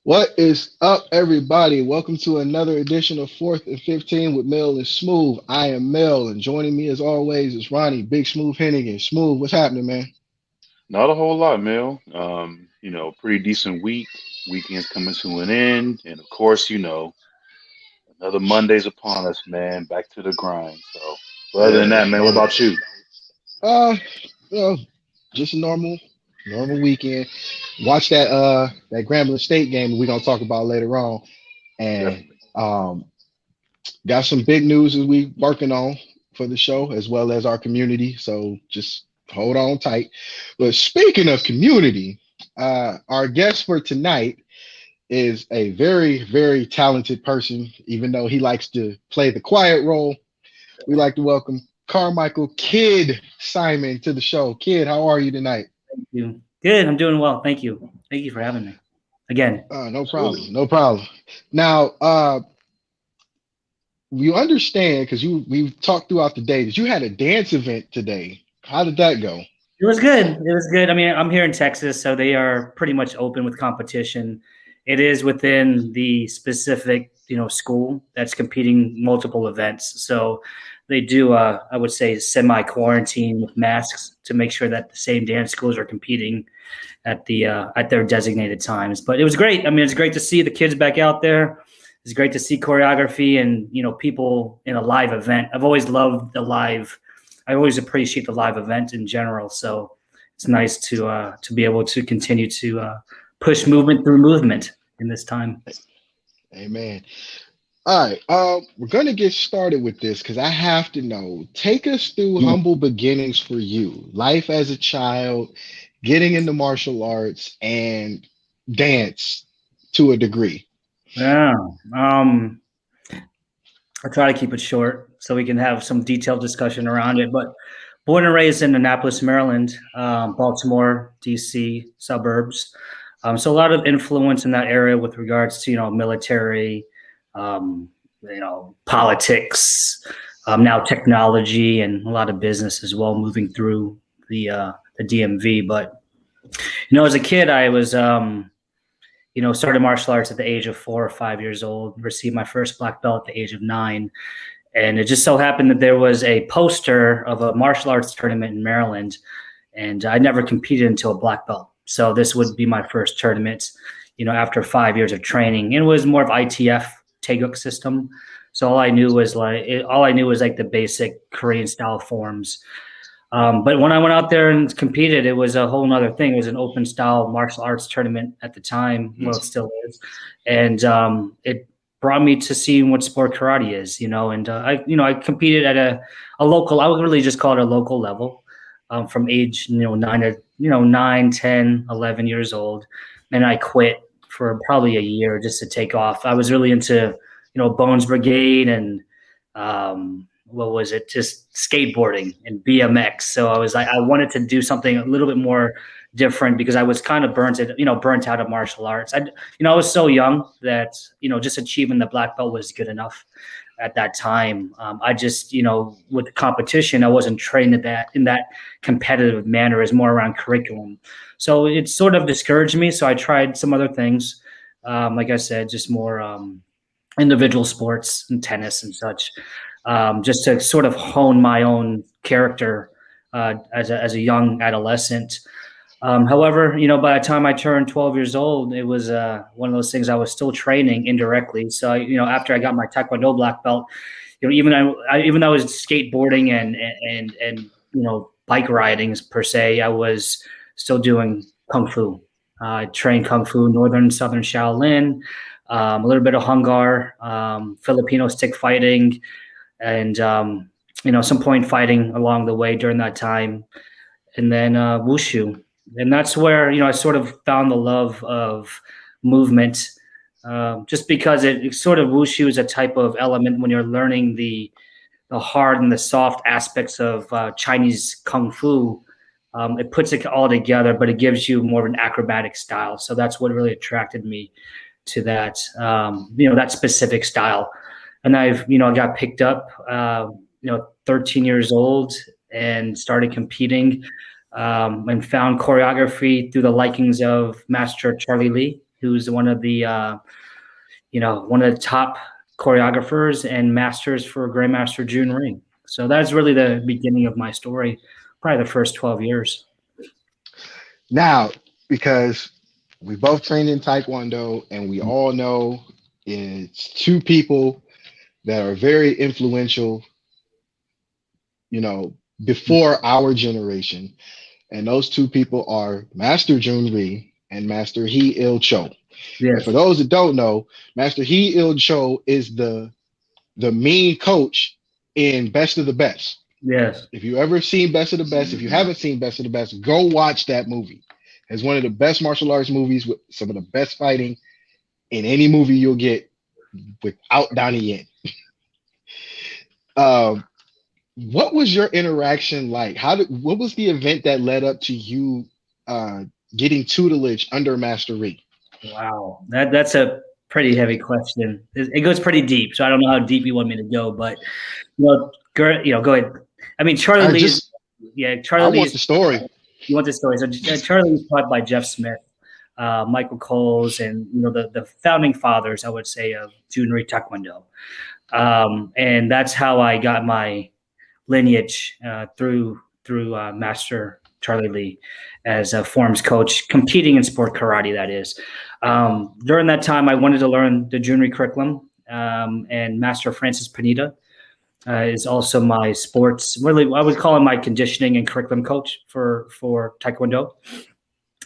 What is up, everybody? Welcome to another edition of 4th and 15 with Mel and Smooth. I am Mel, and joining me as always is Ronnie, Big Smooth Hennigan. Smooth, what's happening, man? Not a whole lot, Mel. Pretty decent week. Weekend's coming to an end, and of course, another Monday's upon us, man. Back to the grind. But other than Yeah, that, man, what yeah. about you? Uh, well, just a normal weekend. Watch that Grambling State game we're gonna talk about later on, and Definitely. um, got some big news as we working on for the show as well as our community. So just hold on tight. But speaking of community, our guest for tonight is a very talented person, even though he likes to play the quiet role. We like to welcome Carmichael Kid Simon to the show. Kid, how are you tonight? Thank you. Good. I'm doing well. Thank you. Thank you for having me again. No Absolutely. problem, no problem. Now, you understand because we've talked throughout the day that you had a dance event today. How did that go? It was good. It was good. I mean, I'm here in Texas, so they are pretty much open with competition. It is within the specific, school that's competing multiple events. So they do, I would say, semi-quarantine with masks to make sure that the same dance schools are competing at their designated times. But it was great. I mean, it's great to see the kids back out there. It's great to see choreography and people in a live event. I've always loved the live. I always appreciate the live event in general. So it's nice to be able to continue to push movement through movement in this time. Amen. All right, we're gonna get started with this because I have to know. Take us through humble beginnings for you, life as a child, getting into martial arts and dance to a degree. Yeah. I'll try to keep it short so we can have some detailed discussion around it. But born and raised in Annapolis, Maryland, Baltimore, DC suburbs. So a lot of influence in that area with regards to military, politics, now technology, and a lot of business as well moving through the DMV. But as a kid, I was started martial arts at the age of 4 or 5 years old. Received my first black belt at the age of 9. And it just so happened that there was a poster of a martial arts tournament in Maryland, and I never competed until a black belt. So this would be my first tournament, after 5 years of training. And it was more of ITF Taeguk system. So all I knew was like the basic Korean style forms. But when I went out there and competed, it was a whole nother thing. It was an open style martial arts tournament at the time. Well, it still is. And it brought me to seeing what sport karate is, and I competed at a local, I would really just call it a local level, from age, 9, 10, 11 years old. And I quit for probably a year just to take off. I was really into, Bones Brigade and, what was it? Just skateboarding and BMX. So I wanted to do something a little bit more different because I was kind of burnt out of martial arts. I was so young that, just achieving the black belt was good enough at that time. I just, with the competition, I wasn't trained in that competitive manner. It's more around curriculum. So it sort of discouraged me. So I tried some other things. Like I said, just more individual sports and tennis and such. Just to sort of hone my own character as a young adolescent. However, by the time I turned 12 years old, it was one of those things I was still training indirectly. So, after I got my Taekwondo black belt, even though I was skateboarding and bike riding per se, I was still doing Kung Fu. I trained Kung Fu, Northern and Southern Shaolin, a little bit of Hung Gar, Filipino stick fighting, and some point fighting along the way during that time, and then wushu, and that's where I sort of found the love of movement, just because it sort of wushu is a type of element when you're learning the hard and the soft aspects of Chinese kung fu. It puts it all together, but it gives you more of an acrobatic style. So that's what really attracted me to that, that specific style. And I got picked up, 13 years old and started competing, and found choreography through the likings of Master Charlie Lee. who's one of the one of the top choreographers and masters for Grandmaster Jun Ring. So that's really the beginning of my story, probably the first 12 years. Now, because we both trained in Taekwondo and we all know it's two people that are very influential, before our generation. And those two people are Master Jun Ri and Master Hee Il Cho. Yes. And for those that don't know, Master Hee Il Cho is the mean coach in Best of the Best. Yes. If you ever seen Best of the Best, if you haven't seen Best of the Best, go watch that movie. It's one of the best martial arts movies with some of the best fighting in any movie you'll get without Donnie Yen. What was your interaction like? What was the event that led up to you getting tutelage under Master Ri? Wow, that's a pretty heavy question. It goes pretty deep, so I don't know how deep you want me to go, but go ahead. I mean, Charlie Lee. Charlie Lee. I want the story. You want the story? So Charlie was taught by Jeff Smith, Michael Coles, and the founding fathers, I would say, of Jun Ri Taekwondo, and that's how I got my lineage through Master Charlie Lee as a forms coach, competing in sport karate. That is, during that time, I wanted to learn the Jun Ri curriculum, and Master Francis Pineda is also my sports. Really, I would call him my conditioning and curriculum coach for Taekwondo,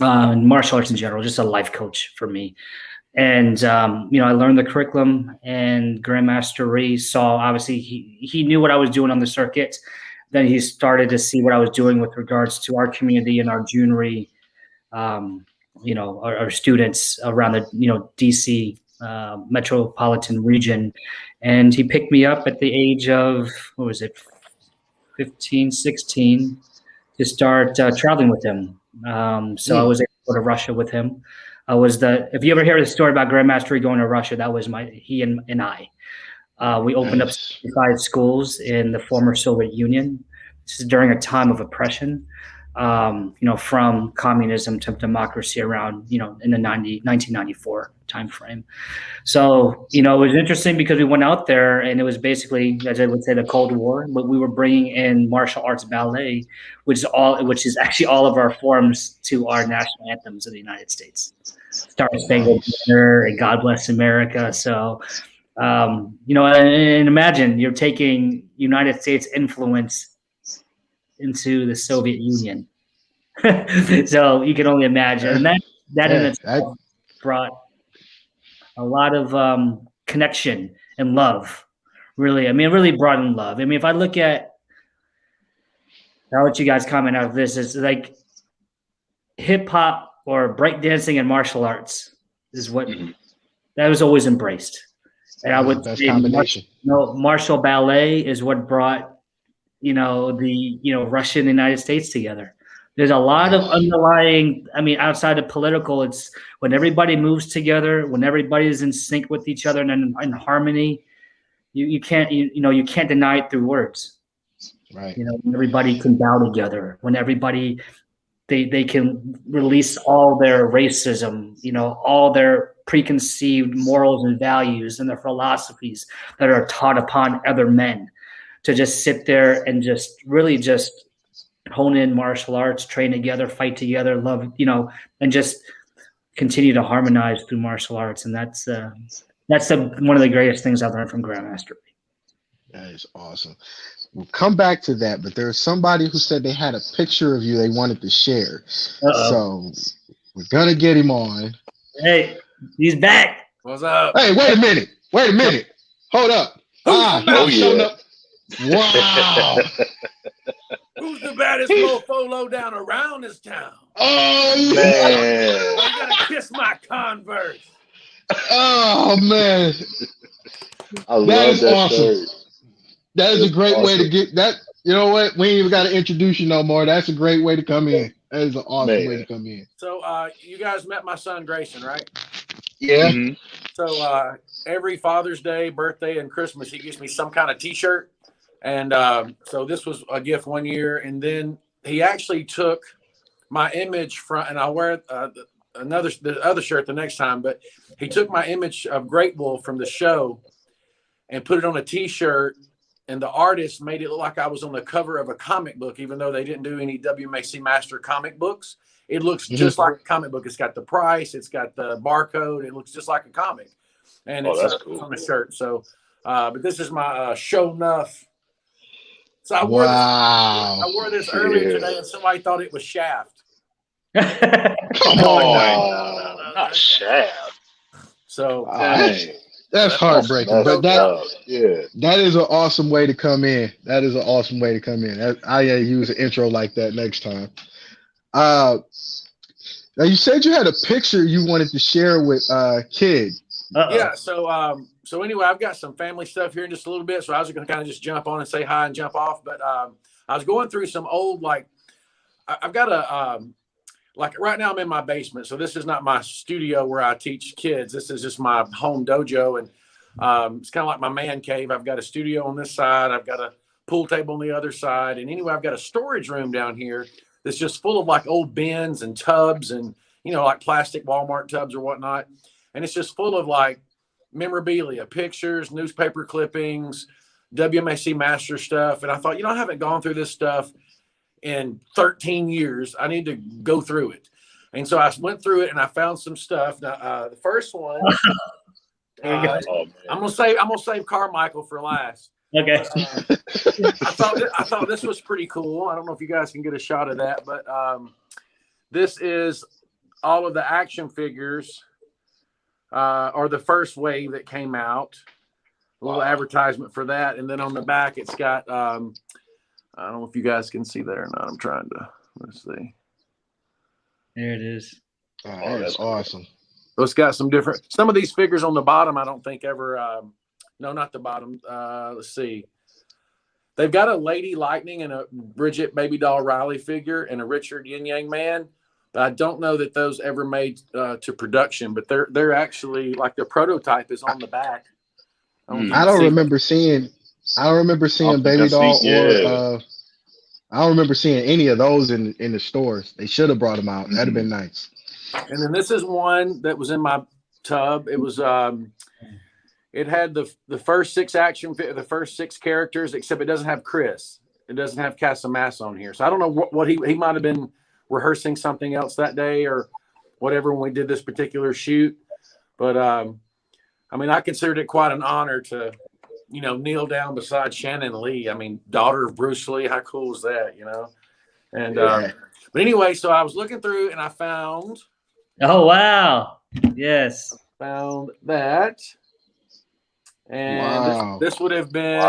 and martial arts in general, just a life coach for me. And, I learned the curriculum, and Grandmaster Ri saw, obviously, he knew what I was doing on the circuit. Then he started to see what I was doing with regards to our community and our Jun Ri, our students around the, DC metropolitan region. And he picked me up at the age of, 15, 16, to start traveling with him. So I was able to go to Russia with him. If you ever hear the story about Grandmaster Ri going to Russia, that was he and I. We opened up 65 schools in the former Soviet Union. This is during a time of oppression, from communism to democracy around, in the 1994 timeframe. So, it was interesting because we went out there and it was basically, as I would say, the Cold War, but we were bringing in martial arts ballet, which is actually all of our forms to our national anthems of the United States. Star Spangled Banner and God Bless America. So, and imagine you're taking United States influence into the Soviet Union. So you can only imagine. And that in itself brought a lot of connection and love. Really, it really brought in love. If I look at, I'll let you guys comment out of this, is like hip hop or breakdancing and martial arts is what that was always embraced. And I would say martial ballet is what brought, the Russia and the United States together. There's a lot of underlying, outside of political, it's when everybody moves together, when everybody is in sync with each other and in harmony, you can't deny it through words. Right. When everybody can bow together, when everybody, they can release all their racism, all their preconceived morals and values and their philosophies that are taught upon other men, to just sit there and just really just hone in martial arts, train together, fight together, love, and just continue to harmonize through martial arts. And that's one of the greatest things I've learned from Grandmaster Ri. That is awesome. We'll come back to that, but there's somebody who said they had a picture of you they wanted to share. So we're gonna get him on. Hey, he's back. What's up? Hey, wait a minute. Hold up. Up. Wow. Who's the baddest mofo low down around this town? Oh man. I gotta kiss my Converse. Oh man. I love that awesome. shirt. That is a great way to get that. You know what? We ain't even got to introduce you no more. That's a great way to come in. That is an awesome way to come in. So you guys met my son Grayson, right? Yeah. Mm-hmm. So every Father's Day, birthday, and Christmas, he gives me some kind of T-shirt. And so this was a gift one year. And then he actually took my image from, and I wear the other shirt the next time, but he took my image of Great Wolf from the show and put it on a T-shirt, and the artist made it look like I was on the cover of a comic book, even though they didn't do any WMAC Master comic books. It looks just like a comic book. It's got the price, it's got the barcode, it looks just like a comic, and it's cool. on the shirt. So, but this is my show enough. So I wore this earlier today, and somebody thought it was Shaft. Come on, not Shaft. So that's heartbreaking. But that is an awesome way to come in. That is an awesome way to come in. I use an intro like that next time. Now you said you had a picture you wanted to share with Kid. Yeah. So anyway, I've got some family stuff here in just a little bit. So I was going to kind of just jump on and say hi and jump off. But I was going through some old, I've got right now I'm in my basement. So this is not my studio where I teach kids. This is just my home dojo. And it's kind of like my man cave. I've got a studio on this side. I've got a pool table on the other side. And anyway, I've got a storage room down here that's just full of like old bins and tubs and, like plastic Walmart tubs or whatnot. And it's just full of like memorabilia, pictures, newspaper clippings, WMAC Master stuff. And I thought, I haven't gone through this stuff in 13 years. I need to go through it. And so I went through it and I found some stuff. Now, the first one, I'm gonna save Carmichael for last. Okay. I thought this was pretty cool. I don't know if you guys can get a shot of that, but this is all of the action figures, or the first wave that came out. A little advertisement for that, and then on the back it's got I don't know if you guys can see that or not. I'm trying to let's see. There it is. Oh, that's awesome. So it's got some of these figures on the bottom I don't think ever no, not the bottom. Let's see. They've got a Lady Lightning and a Bridget Baby Doll Riley figure and a Richard Yin Yang Man. But I don't know that those ever made to production, but they're actually like the prototype is on the back. I don't remember seeing Baby Doll or I don't remember seeing any of those in the stores. They should have brought them out. That'd have been nice. And then this is one that was in my tub. It was it had the first six the first six characters, except it doesn't have Chris. It doesn't have Casamassa on here. So I don't know what he might have been rehearsing something else that day or whatever when we did this particular shoot. But I considered it quite an honor to, kneel down beside Shannon Lee. Daughter of Bruce Lee. How cool is that, And but anyway, so I was looking through and I found. Oh wow! Yes, found that. And wow. this would have been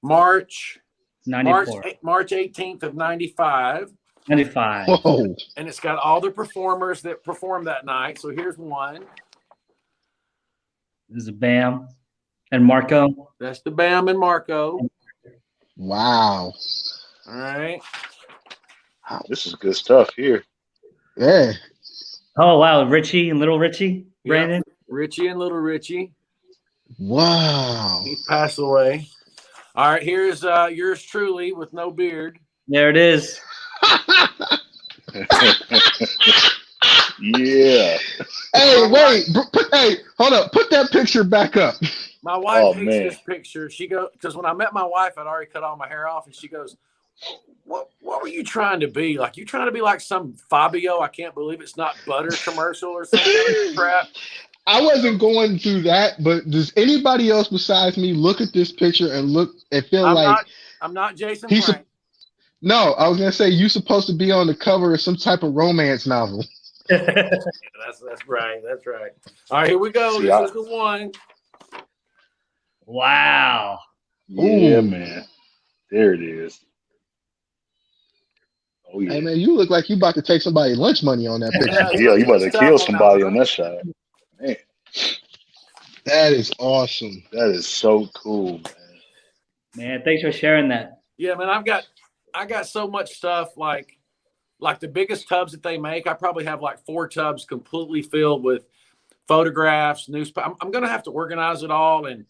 March 18th of 95. 95. Whoa. And it's got all the performers that performed that night. So here's one. This is Bam and Marco. That's the Bam and Marco. Wow. All right. Wow, this is good stuff here. Yeah. Oh wow, Richie and Little Richie, Brandon. Yep. Richie and Little Richie. Wow. He passed away. All right, here's yours truly with no beard. There it is. Yeah. Hey, wait. Hold up. Put that picture back up. My wife hates this picture. She goes, because when I met my wife, I'd already cut all my hair off, and she goes, What were you trying to be? Like, you trying to be like some Fabio, I can't believe it's not butter commercial or something crap? I wasn't going through that, but does anybody else besides me look at this picture and feel I'm not Jason Frank. No, I was gonna say you're supposed to be on the cover of some type of romance novel. That's right. That's right. All right, here we go. This is the one. Wow. Yeah, man. There it is. Oh yeah. Hey man, you look like you about to take somebody's lunch money on that picture. Yeah, you about to kill somebody on that shot. Man. That is awesome. That is so cool, man. Man, thanks for sharing that. Yeah, man, I got so much stuff like the biggest tubs that they make. I probably have like 4 tubs completely filled with photographs, newspaper. I'm gonna have to organize it all, and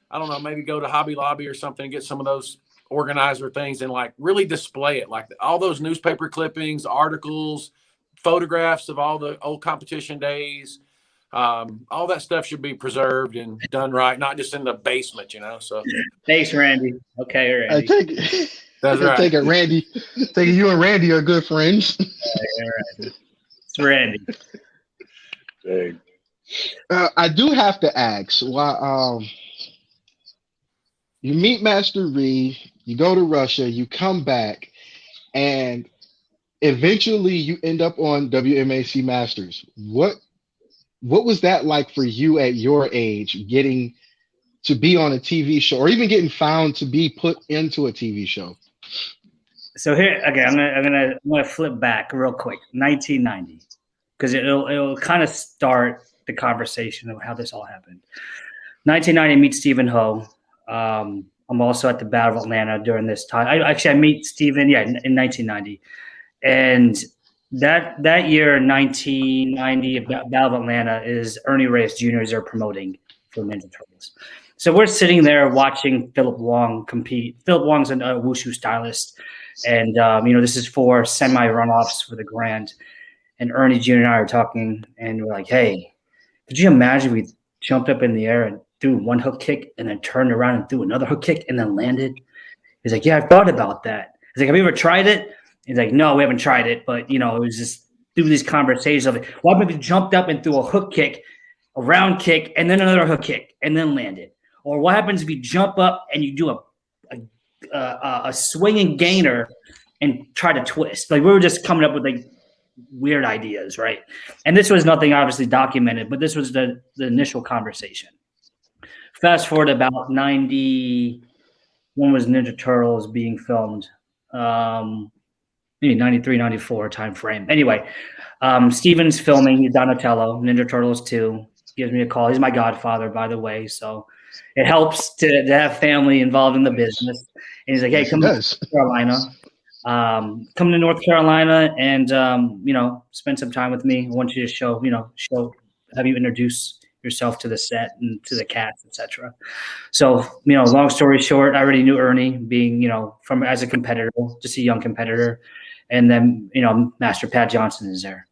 I don't know, maybe go to Hobby Lobby or something and get some of those organizer things and like really display it, like all those newspaper clippings, articles, photographs of all the old competition days. All that stuff should be preserved and done right, not just in the basement, So Thanks, Randy. Okay, Randy. I take it. That's right. Take it, Randy. Take it. You and Randy are good friends. Right. It's Randy. Dang. I do have to ask why. You meet Master Reed, you go to Russia, you come back, and eventually you end up on WMAC Masters. What was that like for you at your age, getting to be on a TV show, or even getting found to be put into a TV show? So here, okay, I'm gonna flip back real quick, 1990, because it'll kind of start the conversation of how this all happened. 1990, meet Stephen Ho. I'm also at the Battle of Atlanta during this time. I meet Stephen, in 1990, and that year, 1990, Battle of Atlanta is Ernie Reyes Jr. They're promoting for Ninja Turtles. So we're sitting there watching Philip Wong compete. Philip Wong's a wushu stylist, and this is for semi runoffs for the Grand. And Ernie Jr. and I are talking, and we're like, "Hey, could you imagine we jumped up in the air and threw one hook kick and then turned around and threw another hook kick and then landed?" He's like, "Yeah, I've thought about that." He's like, "Have you ever tried it?" He's like, "No, we haven't tried it, but it was just through these conversations of like, what if we jumped up and threw a hook kick, a round kick, and then another hook kick and then landed? Or what happens if you jump up and you do a swinging gainer and try to twist?" Like, we were just coming up with like weird ideas, right? And this was nothing obviously documented, but this was the initial conversation. Fast forward about 90, when was Ninja Turtles being filmed? Maybe 93, 94 time frame. Anyway, Steven's filming Donatello, Ninja Turtles 2. Gives me a call. He's my godfather, by the way, so it helps to have family involved in the business. And he's like, "Hey, come to North Carolina. Come to North Carolina and spend some time with me. I want you to have you introduce yourself to the set and to the cast, etc." So, long story short, I already knew Ernie, being, from as a competitor, just a young competitor. And then, Master Pat Johnson is there.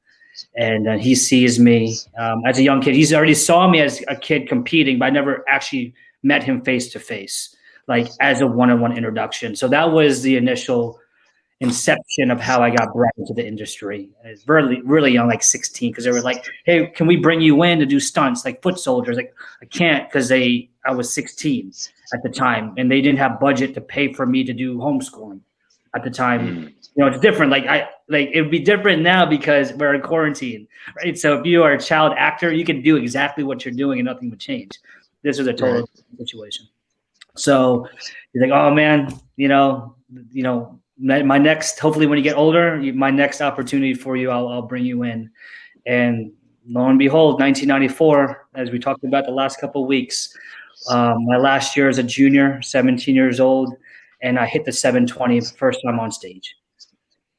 And he sees me as a young kid. He's already saw me as a kid competing, but I never actually met him face to face, like as a one-on-one introduction. So that was the initial inception of how I got brought into the industry. I was really, really young, like 16, because they were like, "Hey, can we bring you in to do stunts like foot soldiers?" Like, I can't, because I was 16 at the time, and they didn't have budget to pay for me to do homeschooling at the time. It's different. It would be different now because we're in quarantine, right? So if you are a child actor, you can do exactly what you're doing and nothing would change. This was a total situation. So he's like, "Oh man, my next, hopefully when you get older, my next opportunity for you, I'll bring you in." And lo and behold, 1994, as we talked about the last couple of weeks, my last year as a junior, 17 years old, and I hit the 720 first time on stage.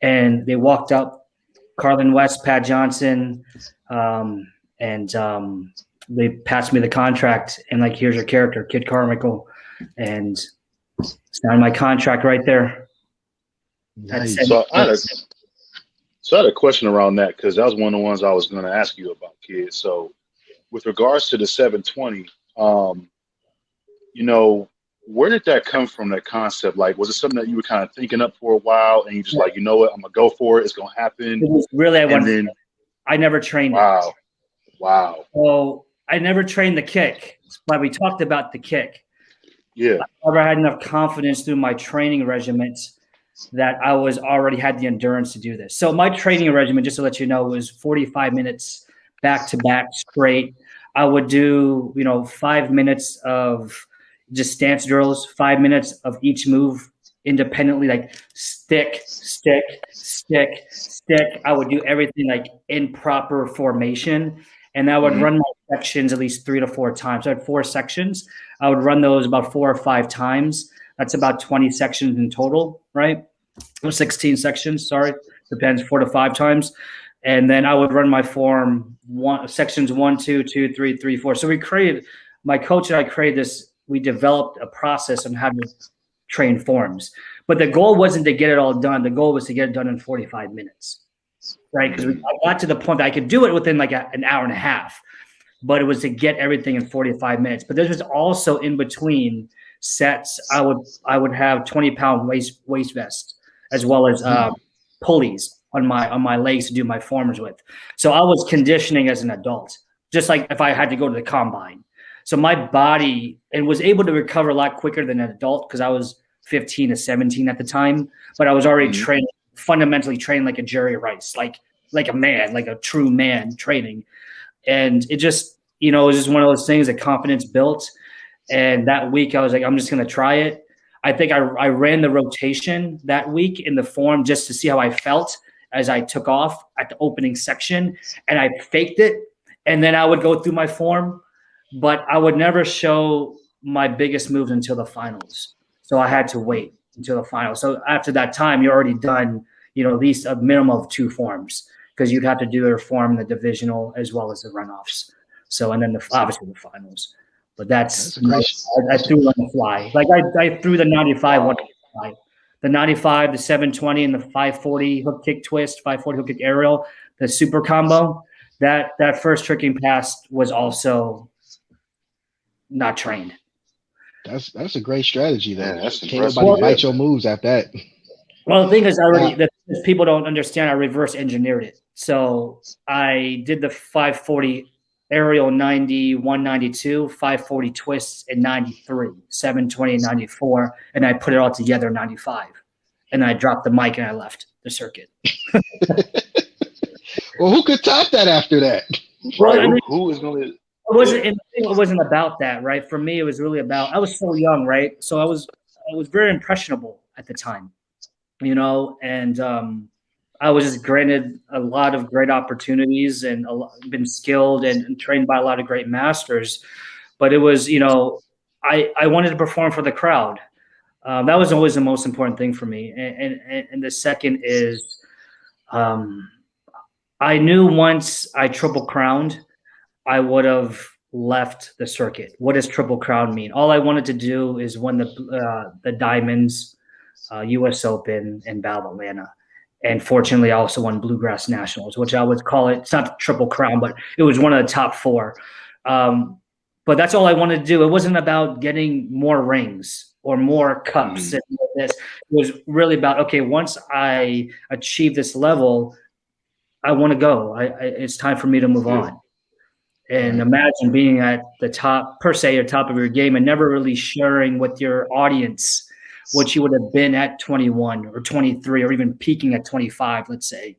And they walked up, Carlin West, Pat Johnson, and they passed me the contract and like, "Here's your character, Kid Carmichael," and signed my contract right there. Nice. So I had a question around that, because that was one of the ones I was going to ask you about, Kid. So with regards to the 720, where did that come from, that concept? Like, was it something that you were kind of thinking up for a while and you just like, "You know what, I'm going to go for it. It's going to happen"? It was really, I never trained it. Wow. So I never trained the kick, but we talked about the kick. Yeah. I never had enough confidence through my training regimens that I already had the endurance to do this. So my training regimen, just to let you know, was 45 minutes back to back straight. I would do, 5 minutes of just stance drills, 5 minutes of each move independently, like stick, stick, stick, stick. I would do everything like in proper formation. And I would run my sections at least 3 to 4 times. So I had 4 sections. I would run those about 4 or 5 times. That's about 20 sections in total, right? Or 16 sections, sorry. Depends, 4 to 5 times. And then I would run my form sections 1, 2, 2, 3, 3, 4. So my coach and I created this. We developed a process on how to train forms. But the goal wasn't to get it all done. The goal was to get it done in 45 minutes, right? Because I got to the point that I could do it within like an hour and a half, but it was to get everything in 45 minutes. But this was also in between sets. I would have 20-pound waist vest as well as pulleys on my legs to do my forms with. So I was conditioning as an adult, just like if I had to go to the combine. So my body was able to recover a lot quicker than an adult because I was 15 to 17 at the time, but I was already trained, fundamentally trained like a Jerry Rice, like a man, like a true man training. And it just, it was just one of those things that confidence built. And that week I was like, I'm just going to try it. I think I ran the rotation that week in the form just to see how I felt as I took off at the opening section, and I faked it. And then I would go through my form, but I would never show my biggest moves until the finals. So I had to wait until the finals. So after that time, you're already done, at least a minimum of 2 forms, because you'd have to do your form, the divisional, as well as the runoffs. So, and then obviously the finals. But that's I threw on the fly. Like I threw the 95 on the fly. The 95, the 720, and the 540 hook kick twist, 540 hook kick aerial, the super combo. That first tricking pass was also not trained. That's a great strategy, though. Yeah, that's Can't impressive. nobody bite your moves at that. Well, the thing is, people don't understand. I reverse engineered it. So I did the 540 aerial 90, 192, 540 twists in 93, 720 and 94, and I put it all together in 95. And I dropped the mic and I left the circuit. Well, who could top that after that? Right. Who is going to? It wasn't about that, right? For me, it was really about, I was so young, right? So I was very impressionable at the time, and I was just granted a lot of great opportunities and been skilled and trained by a lot of great masters. But it was, I wanted to perform for the crowd. That was always the most important thing for me. And the second is, I knew once I triple crowned, I would have left the circuit. What does triple crown mean? All I wanted to do is win the Diamonds, U.S. Open, and Battle of Atlanta. And fortunately, I also won Bluegrass Nationals, which I would call it. It's not the triple crown, but it was one of the top 4. But that's all I wanted to do. It wasn't about getting more rings or more cups. And this. It was really about, okay, once I achieve this level, I want to go. It's time for me to move on. And imagine being at the top, per se, or top of your game, and never really sharing with your audience what you would have been at 21 or 23 or even peaking at 25, let's say.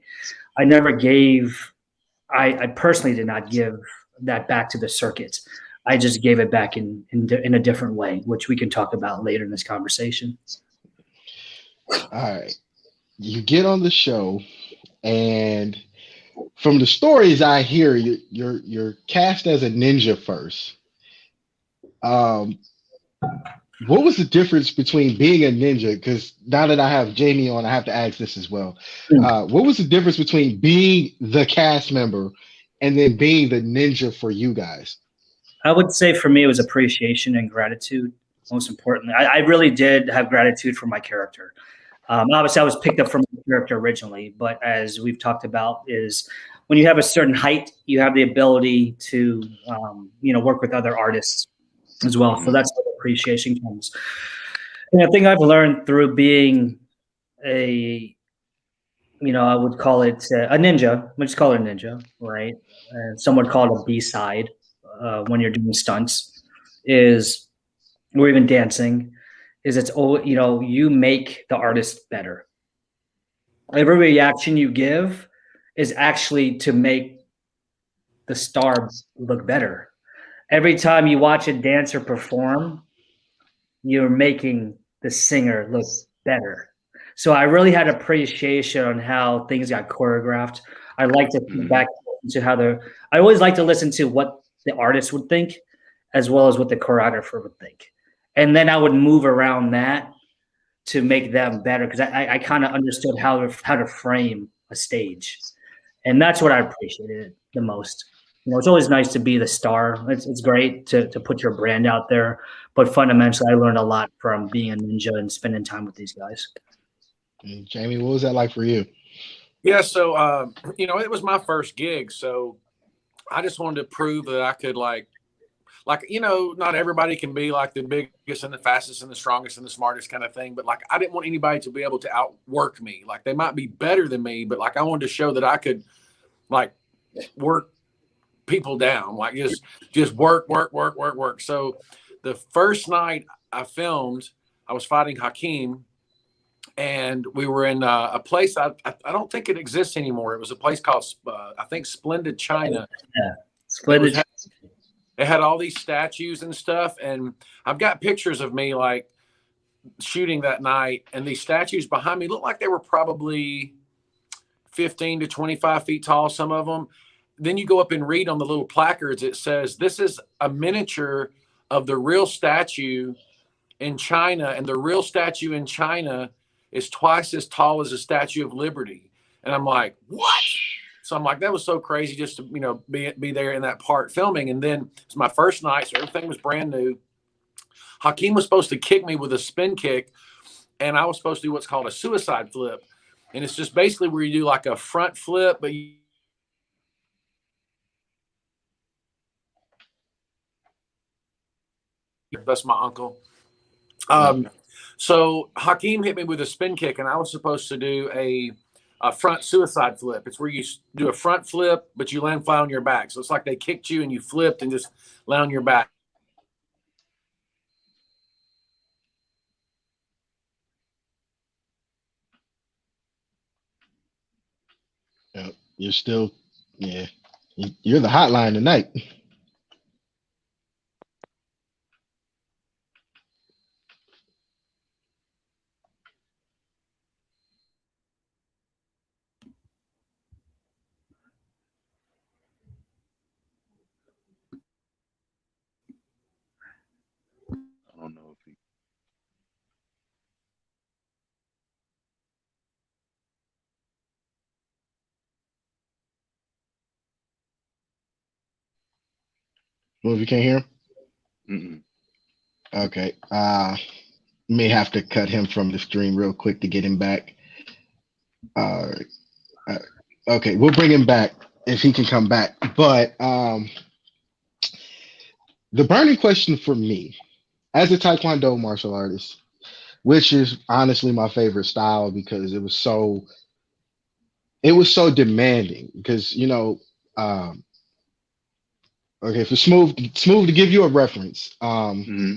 I never gave – I personally did not give that back to the circuit. I just gave it back in a different way, which we can talk about later in this conversation. All right. You get on the show, and from the stories I hear, you're cast as a ninja first. What was the difference between being a ninja? Because now that I have Jamie on, I have to ask this as well. What was the difference between being the cast member and then being the ninja for you guys? I would say for me, it was appreciation and gratitude, most importantly. I really did have gratitude for my character. Obviously, I was picked up from the character originally, but as we've talked about, is when you have a certain height, you have the ability to, work with other artists as well. So that's where the appreciation comes. And I think I've learned through being I would call it a ninja. We just call it a ninja, right? Some would call it a B-side when you're doing stunts, or even dancing. You make the artist better. Every reaction you give is actually to make the star look better. Every time you watch a dancer perform, you're making the singer look better. So I really had appreciation on how things got choreographed. I like to think back to I always like to listen to what the artist would think as well as what the choreographer would think. And then I would move around that to make them better because I kind of understood how to frame a stage. And that's what I appreciated the most. it's always nice to be the star. It's great to put your brand out there, but fundamentally, I learned a lot from being a ninja and spending time with these guys. And Jamie, what was that like for you? Yeah, so it was my first gig, so I just wanted to prove that I could like not everybody can be like the biggest and the fastest and the strongest and the smartest kind of thing, but like I didn't want anybody to be able to outwork me. Like they might be better than me, but like I wanted to show that I could like work people down, like just work. So the first night I filmed, I was fighting Hakeem, and we were in a place I don't think it exists anymore. It was a place called I think Splendid China. Yeah, Splendid. It had all these statues and stuff, and I've got pictures of me like shooting that night, and these statues behind me looked like they were probably 15 to 25 feet tall, some of them. Then you go up and read on the little placards, it says, this is a miniature of the real statue in China, and the real statue in China is twice as tall as the Statue of Liberty. And I'm like, what? So I'm like, that was so crazy just to, be there in that part filming. And then it's my first night, so everything was brand new. Hakeem was supposed to kick me with a spin kick, and I was supposed to do what's called a suicide flip. And it's just basically where you do like a front flip, but that's my uncle. So Hakeem hit me with a spin kick, and I was supposed to do a front suicide flip. It's where you do a front flip, but you land flat on your back. So it's like they kicked you and you flipped and just land on your back. You're still, yeah, you're the hotline tonight. I don't know if he. Well, if you can't hear him, Mm-mm. okay. May have to cut him from the stream real quick to get him back. Okay, we'll bring him back if he can come back. But the burning question for me, as a Taekwondo martial artist, which is honestly my favorite style because it was so demanding. Because okay, for smooth to give you a reference, Mm-hmm.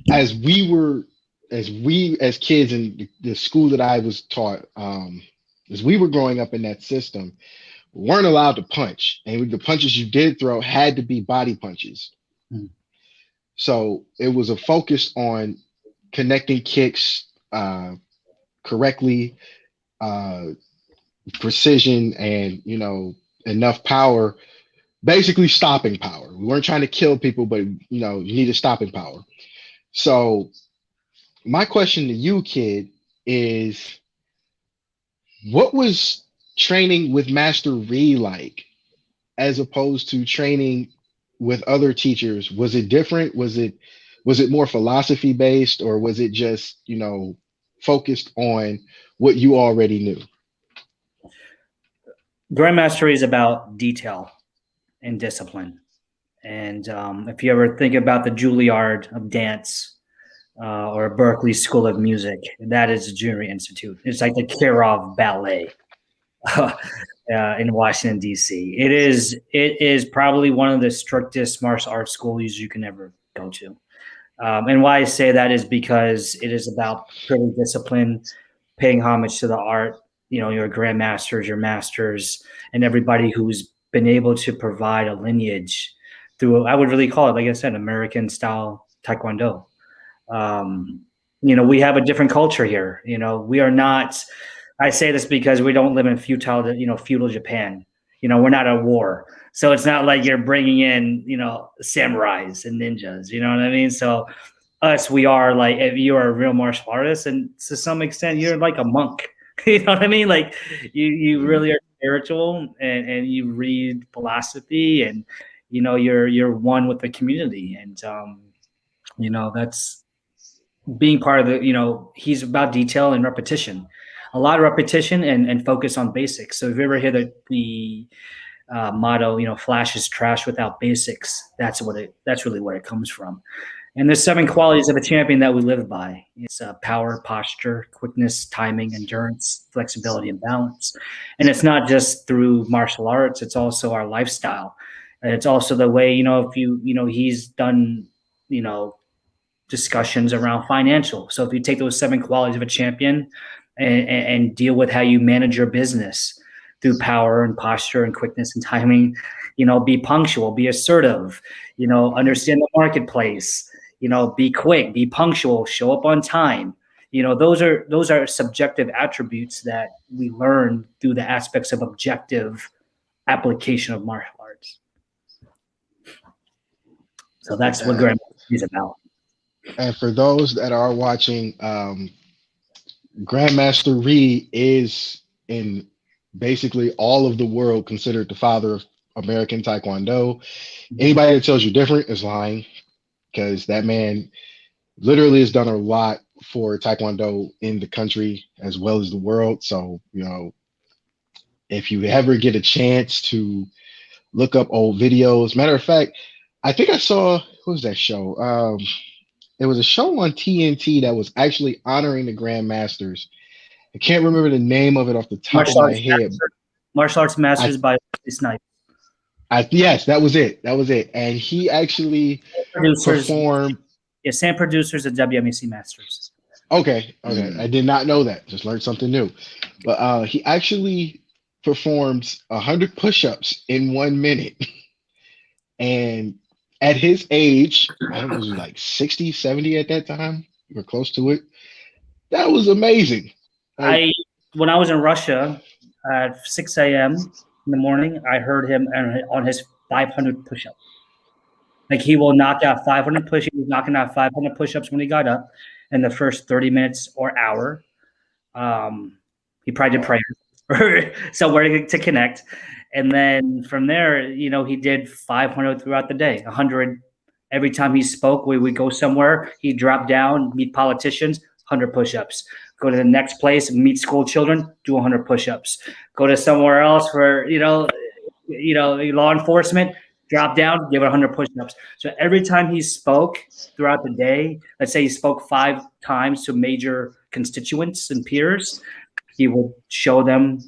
as kids in the school that I was taught, as we were growing up in that system, we weren't allowed to punch, and the punches you did throw had to be body punches. Mm. So it was a focus on connecting kicks correctly, precision, and enough power. Basically, stopping power. We weren't trying to kill people, but you needed stopping power. So my question to you, kid, is what was training with Master Ree like as opposed to training with other teachers? Was it different? Was it more philosophy based, or was it just, focused on what you already knew? Grandmastery is about detail and discipline. And if you ever think about the Juilliard of dance or Berkeley School of Music, that is a junior institute. It's like the Kirov Ballet in Washington, D.C. It is probably one of the strictest martial arts schools you can ever go to. And why I say that is because it is about purely discipline, paying homage to the art, your grandmasters, your masters, and everybody who's been able to provide a lineage through, I would really call it, like I said, American style Taekwondo. We have a different culture here. We are not, I say this because we don't live in feudal Japan. We're not at war. So it's not like you're bringing in, samurais and ninjas, you know what I mean? So we are like, if you are a real martial artist, and to some extent you're like a monk, you know what I mean? Like you really are spiritual and you read philosophy, and you're one with the community, and that's being part of the. He's about detail and repetition, a lot of repetition and focus on basics. So if you ever hear the motto, flash is trash without basics, that's really where it comes from. And there's 7 qualities of a champion that we live by. It's power, posture, quickness, timing, endurance, flexibility, and balance. And it's not just through martial arts, it's also our lifestyle. And it's also the way, he's done, discussions around financial. So if you take those 7 qualities of a champion and deal with how you manage your business through power and posture and quickness and timing, be punctual, be assertive, understand the marketplace, be quick, be punctual, show up on time. Those are subjective attributes that we learn through the aspects of objective application of martial arts. So that's what Grambling is about. And for those that are watching, Grandmaster Reed is in basically all of the world considered the father of American Taekwondo. Anybody that tells you different is lying, because that man literally has done a lot for Taekwondo in the country as well as the world. So, if you ever get a chance to look up old videos, matter of fact, I think I saw, what was that show? It was a show on TNT that was actually honoring the Grandmasters. I can't remember the name of it off the top of my head. Martial Arts Masters by Snipe. Yes, that was it. And he actually performed. Yeah, same producers at WMEC Masters. Okay. I did not know that. Just learned something new. But he actually performed 100 push-ups in 1 minute. And at his age, I think it was like 60, 70 at that time. We were close to it. That was amazing. When I was in Russia at 6 a.m. in the morning, I heard him on his 500 push-up. Like, he will knock out 500 push-ups. He was knocking out 500 push-ups when he got up in the first 30 minutes or hour. He probably did prayer somewhere to connect. And then from there, he did 500 throughout the day, 100 every time he spoke. We would go somewhere, he'd drop down, meet politicians, 100 push-ups. Go to the next place, meet school children, do 100 push-ups. Go to somewhere else for, law enforcement, drop down, give it 100 push-ups. So every time he spoke throughout the day, let's say he spoke 5 times to major constituents and peers, he would show them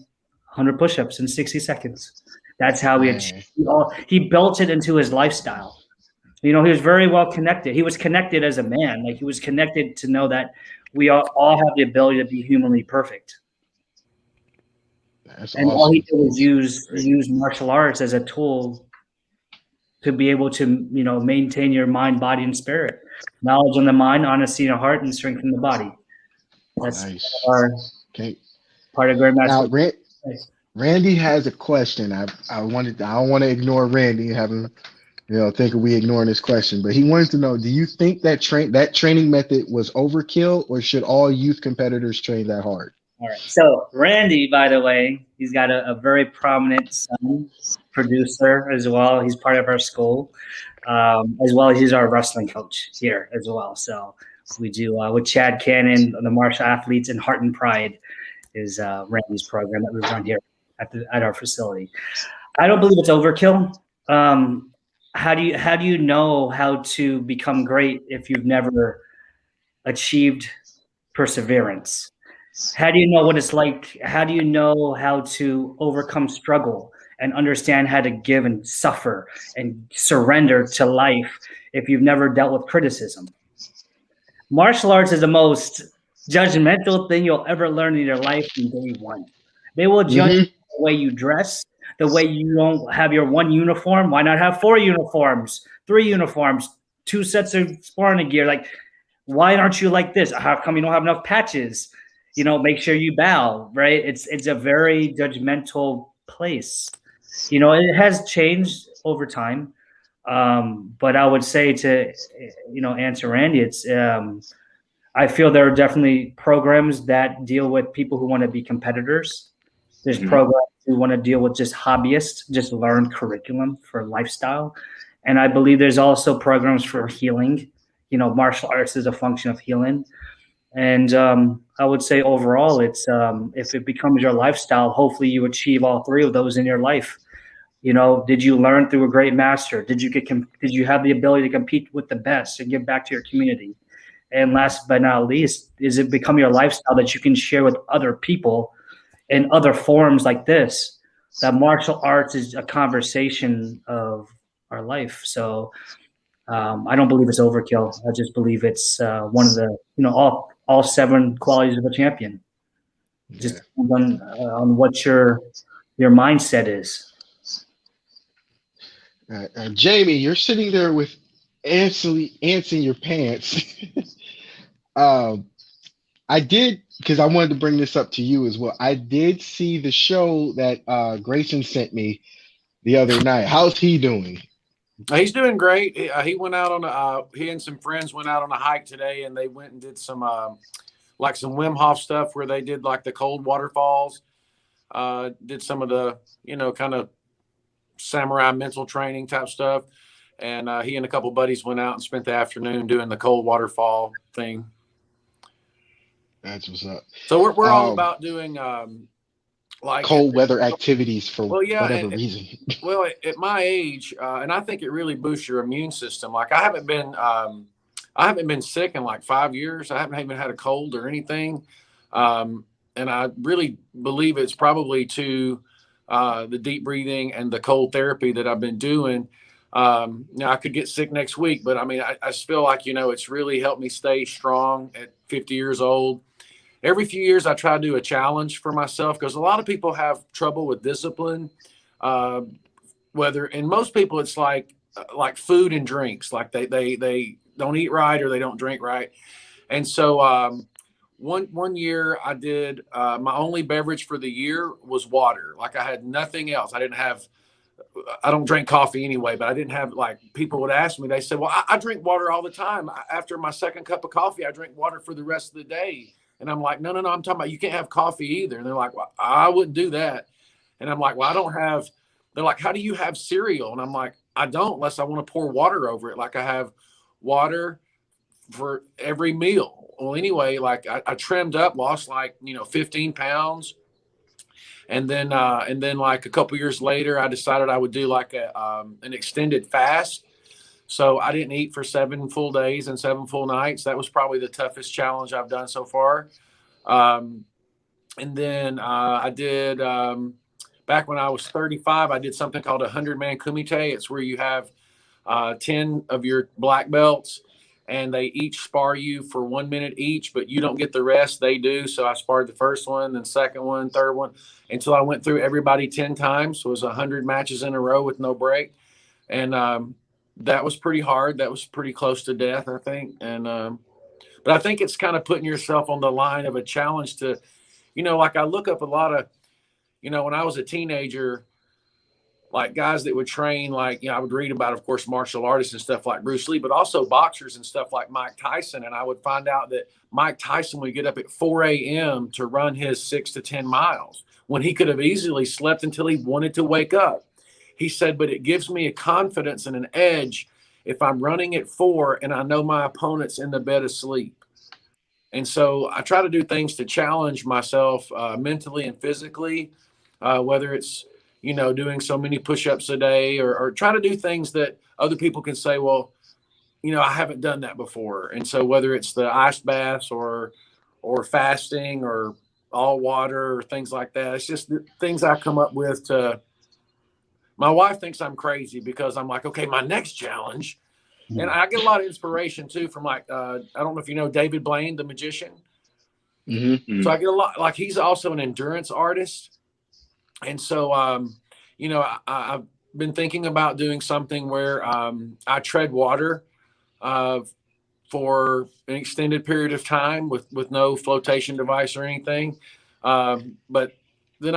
100 push-ups in 60 seconds. That's how he built it into his lifestyle. He was very well connected. He was connected as a man. Like, he was connected to know that we all have the ability to be humanly perfect. That's and awesome. All he did was use martial arts as a tool to be able to, maintain your mind, body, and spirit. Knowledge on the mind, honesty in the heart, and strength in the body. That's nice. Part of Grandmaster. Now, Randy has a question. I don't want to ignore Randy having, thinking we ignoring this question, but he wanted to know: do you think that training method was overkill, or should all youth competitors train that hard? All right. So Randy, by the way, he's got a very prominent son, producer as well. He's part of our school, as well as he's our wrestling coach here as well. So we do with Chad Cannon, the Martial Athletes, and Heart and Pride is Randy's program that we run here at our facility. I don't believe it's overkill. How do you know how to become great if you've never achieved perseverance? How do you know what it's like? How do you know how to overcome struggle and understand how to give and suffer and surrender to life if you've never dealt with criticism? Martial arts is the most judgmental thing you'll ever learn in your life from day one. They will judge the way you dress, the way you don't have your one uniform. Why not have 4 uniforms, 3 uniforms, 2 sets of sparring gear? Like, why aren't you like this? How come you don't have enough patches? Make sure you bow, right? It's a very judgmental place. It has changed over time. But I would say to, answer Randy, it's, I feel there are definitely programs that deal with people who want to be competitors. There's programs who want to deal with just hobbyists, just learn curriculum for lifestyle. And I believe there's also programs for healing. You know, martial arts is a function of healing. And I would say overall, it's if it becomes your lifestyle, hopefully you achieve all three of those in your life. You know, did you learn through a great master? Did you have the ability to compete with the best and give back to your community? And last but not least, is it become your lifestyle that you can share with other people in other forums like this? That martial arts is a conversation of our life. So I don't believe it's overkill. I just believe it's one of the, you know, all 7 qualities of a champion. Just on what your mindset is. Jamie, you're sitting there with ants in your pants. I did, because I wanted to bring this up to you as well. I did see the show that Grayson sent me the other night. How's he doing? He's doing great. He went out on he and some friends went out on a hike today, and they went and did some like some Wim Hof stuff where they did like the cold waterfalls. Did some of the, you know, kind of samurai mental training type stuff. And he and a couple buddies went out and spent the afternoon doing the cold waterfall thing. That's what's up. So we're all about doing like cold weather activities for whatever reason. Well, at my age, and I think it really boosts your immune system. Like I haven't been sick in like 5 years. I haven't even had a cold or anything. And I really believe it's probably to the deep breathing and the cold therapy that I've been doing. Now I could get sick next week, but I mean, I just feel like, you know, it's really helped me stay strong at 50 years old. Every few years I try to do a challenge for myself, because a lot of people have trouble with discipline. And most people, it's like food and drinks, like they don't eat right or they don't drink right. And so, one year I did, my only beverage for the year was water. Like I had nothing else. I don't drink coffee anyway, but I didn't have, like, people would ask me, they said, well, I drink water all the time. After my second cup of coffee, I drink water for the rest of the day. And I'm like, no, I'm talking about, you can't have coffee either. And they're like, well, I wouldn't do that. And I'm like, well, they're like, how do you have cereal? And I'm like, I don't, unless I want to pour water over it. Like I have water for every meal. Well, anyway, like I trimmed up, lost 15 pounds. And then like a couple years later, I decided I would do like an extended fast. So I didn't eat for 7 full days and 7 full nights. That was probably the toughest challenge I've done so far. And then I did, back when I was 35, I did something called 100 Man Kumite. It's where you have 10 of your black belts, and they each spar you for 1 minute each, but you don't get the rest. They do. So I sparred the first one, then second one, third one, until I went through everybody 10 times. So it was 100 matches in a row with no break. And that was pretty hard. That was pretty close to death, I think. And but I think it's kind of putting yourself on the line of a challenge to, like I look up a lot of, when I was a teenager, like guys that would train, like, I would read about, of course, martial artists and stuff like Bruce Lee, but also boxers and stuff like Mike Tyson. And I would find out that Mike Tyson would get up at 4 a.m. to run his 6 to 10 miles when he could have easily slept until he wanted to wake up. He said, but it gives me a confidence and an edge if I'm running at 4 and I know my opponent's in the bed asleep. And so I try to do things to challenge myself mentally and physically, whether it's, doing so many push-ups a day or try to do things that other people can say, well, I haven't done that before. And so whether it's the ice baths or fasting or all water or things like that, it's just the things I come up with to. My wife thinks I'm crazy because I'm like, okay, my next challenge. And I get a lot of inspiration too from like, I don't know if you know David Blaine, the magician. Mm-hmm. So I get a lot, like he's also an endurance artist. And so, I've been thinking about doing something where I tread water for an extended period of time with no flotation device or anything. But then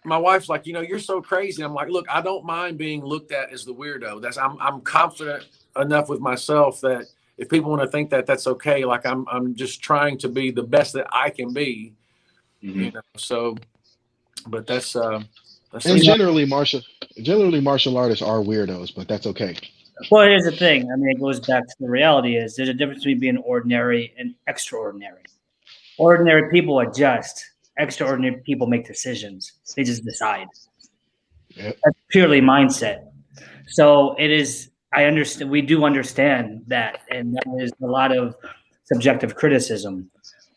my wife's like, you're so crazy. I'm like, look, I don't mind being looked at as the weirdo. I'm confident enough with myself that if people want to think that, that's okay. Like I'm just trying to be the best that I can be, Mm-hmm. So But that's And generally martial artists are weirdos, but that's okay. Well, here's the thing. I mean, it goes back to the reality is there's a difference between being ordinary and extraordinary. Ordinary people adjust. Extraordinary people make decisions. They just decide. Yep. That's purely mindset. So it is. I understand. We do understand that, and that is a lot of subjective criticism.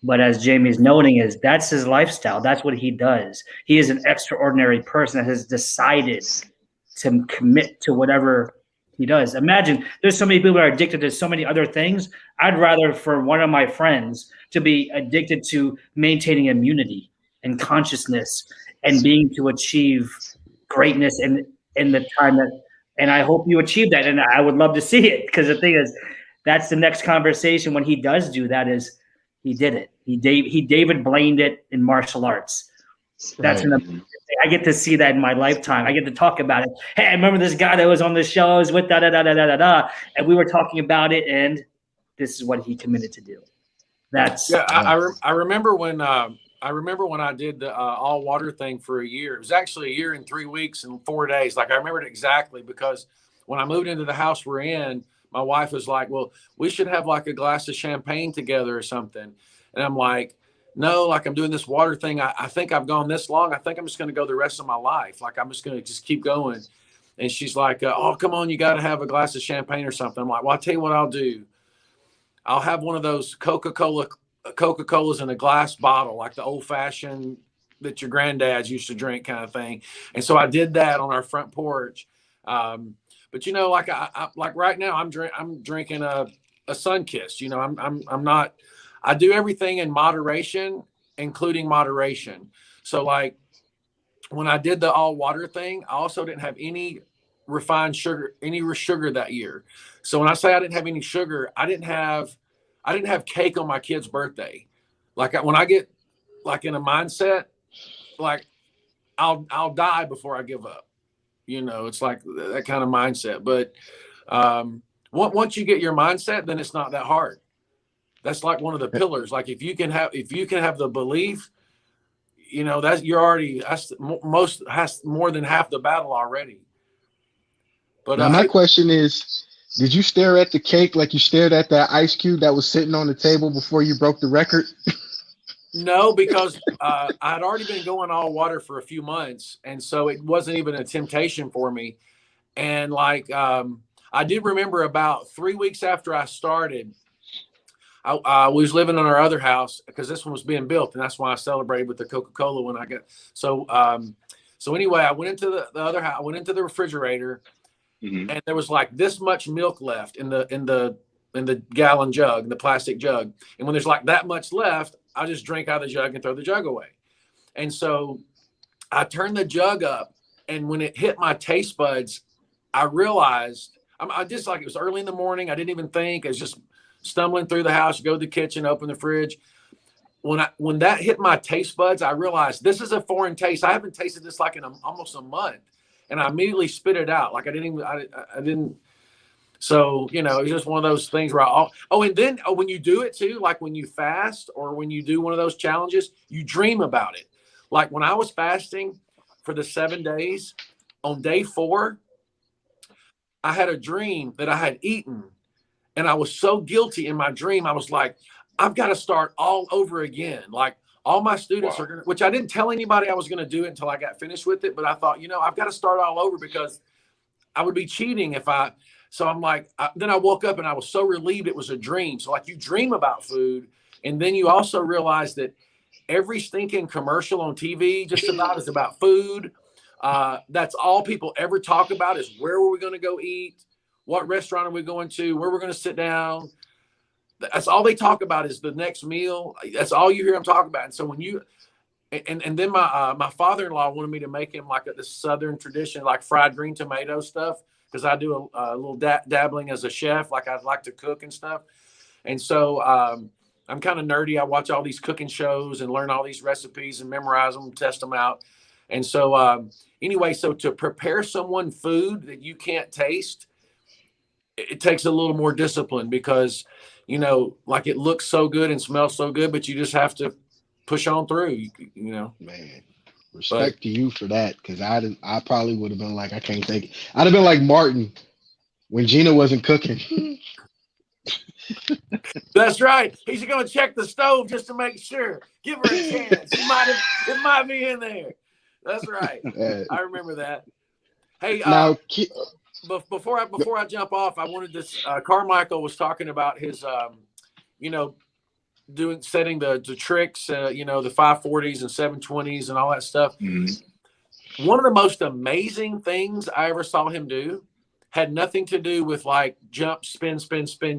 But as Jamie's noting, is that's his lifestyle. That's what he does. He is an extraordinary person that has decided to commit to whatever he does. Imagine there's so many people that are addicted to so many other things. I'd rather for one of my friends to be addicted to maintaining immunity and consciousness and being to achieve greatness in the time that, and I hope you achieve that. And I would love to see it, because the thing is, that's the next conversation when he does do that is he did it. He David Blained it in martial arts. That's Right. I get to see that in my lifetime. I get to talk about it. Hey, I remember this guy that was on the shows with da da da da da da da, and we were talking about it, and this is what he committed to do. That's I remember when I did the all water thing for a year. It was actually a year and 3 weeks and 4 days. Like I remember it exactly, because when I moved into the house we're in, my wife was like, "Well, we should have like a glass of champagne together or something," and I'm like, no, like I'm doing this water thing. I think I've gone this long. I think I'm just going to go the rest of my life. Like I'm just going to just keep going. And she's like, oh, come on, you got to have a glass of champagne or something. I'm like, well, I'll tell you what I'll do. I'll have one of those Coca-Colas in a glass bottle, like the old fashioned that your granddads used to drink kind of thing. And so I did that on our front porch. But you know, like I like right now I'm drinking a Sunkist. You know, I'm not. I do everything in moderation, including moderation. So like when I did the all water thing, I also didn't have any refined sugar, sugar that year. So when I say I didn't have any sugar, I didn't have cake on my kid's birthday. Like when I get like in a mindset, like I'll die before I give up. You know, it's like that kind of mindset. But once you get your mindset, then it's not that hard. That's like one of the pillars. Like if you can have the belief, you know, that's more than half the battle already. But now my question is, did you stare at the cake like you stared at that ice cube that was sitting on the table before you broke the record? No, because I'd already been going all water for a few months, and so it wasn't even a temptation for me. And like I did remember about 3 weeks after I started, I was living in our other house because this one was being built, and that's why I celebrated with the Coca-Cola when I got. So anyway, I went into the other house. I went into the refrigerator, and there was like this much milk left in the gallon jug, the plastic jug. And when there's like that much left, I just drink out of the jug and throw the jug away. And so I turned the jug up, and when it hit my taste buds, I realized I just like it was early in the morning. I didn't even think. I was just stumbling through the house, go to the kitchen, open the fridge. When that hit my taste buds, I realized this is a foreign taste. I haven't tasted this like in almost a month, and I immediately spit it out. Like I didn't. So you know, it's just one of those things where and then when you do it too, like when you fast or when you do one of those challenges, you dream about it. Like when I was fasting for the 7 days, on day 4, I had a dream that I had eaten. And I was so guilty in my dream. I was like, I've got to start all over again. Like all my students are going to, which I didn't tell anybody I was going to do it until I got finished with it. But I thought, you know, I've got to start all over because I would be cheating so I'm like, then I woke up and I was so relieved it was a dream. So like you dream about food. And then you also realize that every stinking commercial on TV just about is about food. That's all people ever talk about is where were we going to go eat? What restaurant are we going to? Where we're going to sit down? That's all they talk about is the next meal. That's all you hear them talk about. And so when you, and then my father-in-law wanted me to make him like this Southern tradition, like fried green tomato stuff, because I do a little dabbling as a chef. Like I'd like to cook and stuff. And so I'm kind of nerdy. I watch all these cooking shows and learn all these recipes and memorize them, test them out. And so anyway, so to prepare someone food that you can't taste, it takes a little more discipline because, you know, like it looks so good and smells so good, but you just have to push on through, you know. Man, Respect to you for that, because I probably would have been like, I can't take it. I'd have been like Martin when Gina wasn't cooking. That's right. He's going to check the stove just to make sure. Give her a chance. It might be in there. That's right. I remember that. Hey, now, before I jump off, I wanted this. Carmichael was talking about his, setting the tricks, the 540s and 720s and all that stuff. Mm-hmm. One of the most amazing things I ever saw him do had nothing to do with like jump, spin,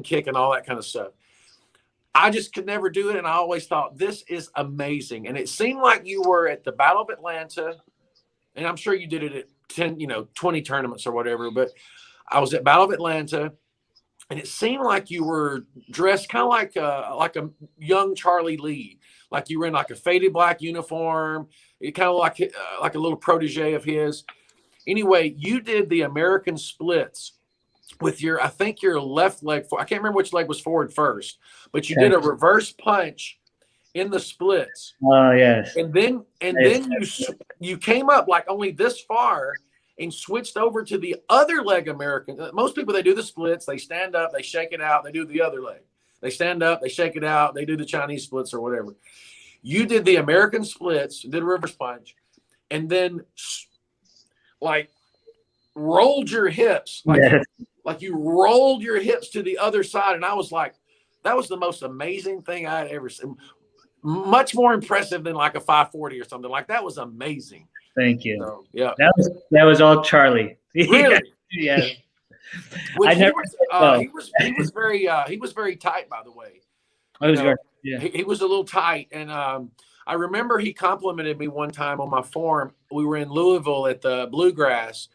kick, and all that kind of stuff. I just could never do it, and I always thought, this is amazing. And it seemed like you were at the Battle of Atlanta, and I'm sure you did it at 10, 20 tournaments or whatever, but I was at Battle of Atlanta, and it seemed like you were dressed kind of like a young Charlie Lee, like you were in like a faded black uniform, it kind of like a little protege of his. Anyway, you did the American splits with I think your left leg. I can't remember which leg was forward first, but you did a reverse punch in the splits. Oh, yes. And then you came up like only this far and switched over to the other leg American. Most people, they do the splits, they stand up, they shake it out, they do the other leg. They stand up, they shake it out, they do the Chinese splits or whatever. You did the American splits, did a reverse punch, and then like rolled your hips. Like you rolled your hips to the other side. And I was like, that was the most amazing thing I had ever seen. Much more impressive than like a 540 or something. Like that was amazing. Thank you. So, yeah. That was all Charlie. Really? Yeah. He was very tight, by the way. He was a little tight. And I remember he complimented me one time on my form. We were in Louisville at the Bluegrass.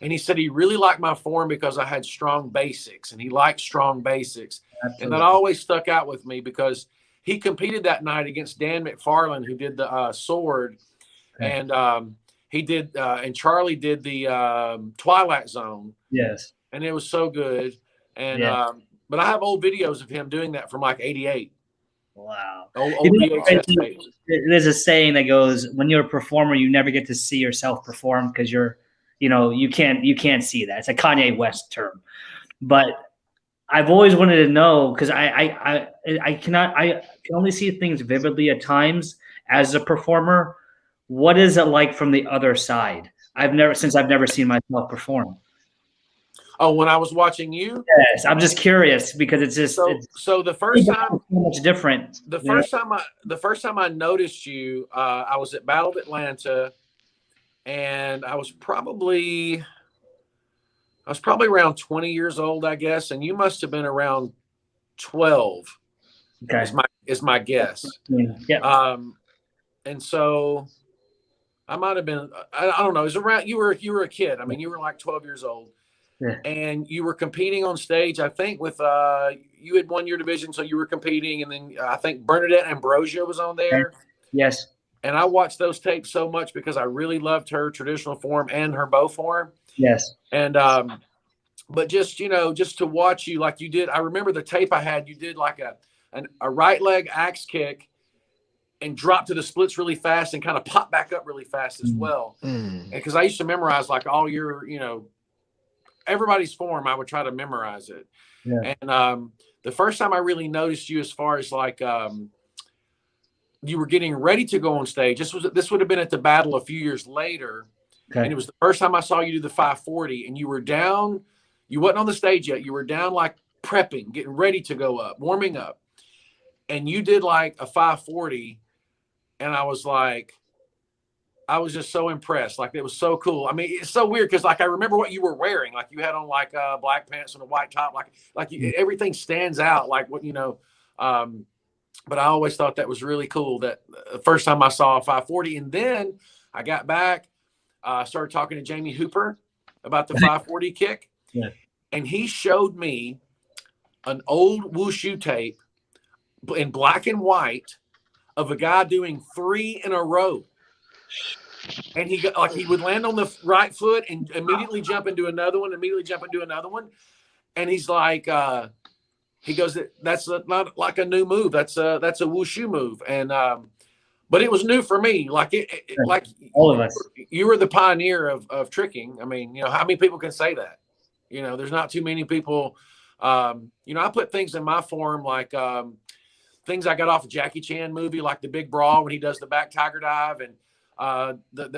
And he said he really liked my form because I had strong basics, and he liked strong basics. Absolutely. And that always stuck out with me because he competed that night against Dan McFarland, who did the sword. Okay. And he did, and Charlie did the Twilight Zone. Yes. And it was so good. And, but I have old videos of him doing that from like 88. Wow. Old VHS tapes. There's a saying that goes, when you're a performer, you never get to see yourself perform because you can't see that. It's a Kanye West term. But I've always wanted to know, because I can only see things vividly at times as a performer. What is it like from the other side? I've never seen myself perform. Oh, when I was watching you? Yes, I'm just curious because it's just so the first time so much different. The first time I noticed you, I was at Battle of Atlanta. And I was probably around 20 years old, I guess. And you must have been around 12. Okay. Is my guess. Yeah. And so I might have been, I don't know. It was around, you were a kid. I mean, you were like 12 years old. Yeah. And you were competing on stage, I think, with you had won your division, so you were competing. And then I think Bernadette Ambrosia was on there. Yes. And I watched those tapes so much because I really loved her traditional form and her bow form. Yes. And, but just to watch you like you did, I remember the tape I had, you did like a right leg axe kick and dropped to the splits really fast and kind of pop back up really fast as well. And because I used to memorize like all your, everybody's form, I would try to memorize it. Yeah. And the first time I really noticed you as far as like, you were getting ready to go on stage. This would have been at the battle a few years later. Okay. And it was the first time I saw you do the 540, and you were down. You wasn't on the stage yet. You were down like prepping, getting ready to go up, warming up. And you did like a 540. And I was just so impressed. Like, it was so cool. I mean, it's so weird because like I remember what you were wearing. Like you had on like black pants and a white top. Everything stands out. Like what but I always thought that was really cool. That the first time I saw a 540, and then I got back, started talking to Jamie Hooper about the 540 kick, and he showed me an old wushu tape in black and white of a guy doing 3 in a row. And he would land on the right foot and immediately jump into another one, And he's like, he goes, that's not like a new move. That's a wushu move. And but it was new for me. Like like all of us. You were the pioneer of tricking. I mean, you know, how many people can say that? You know, there's not too many people. You know, I put things in my form like things I got off a Jackie Chan movie, like the Big Brawl when he does the back tiger dive, and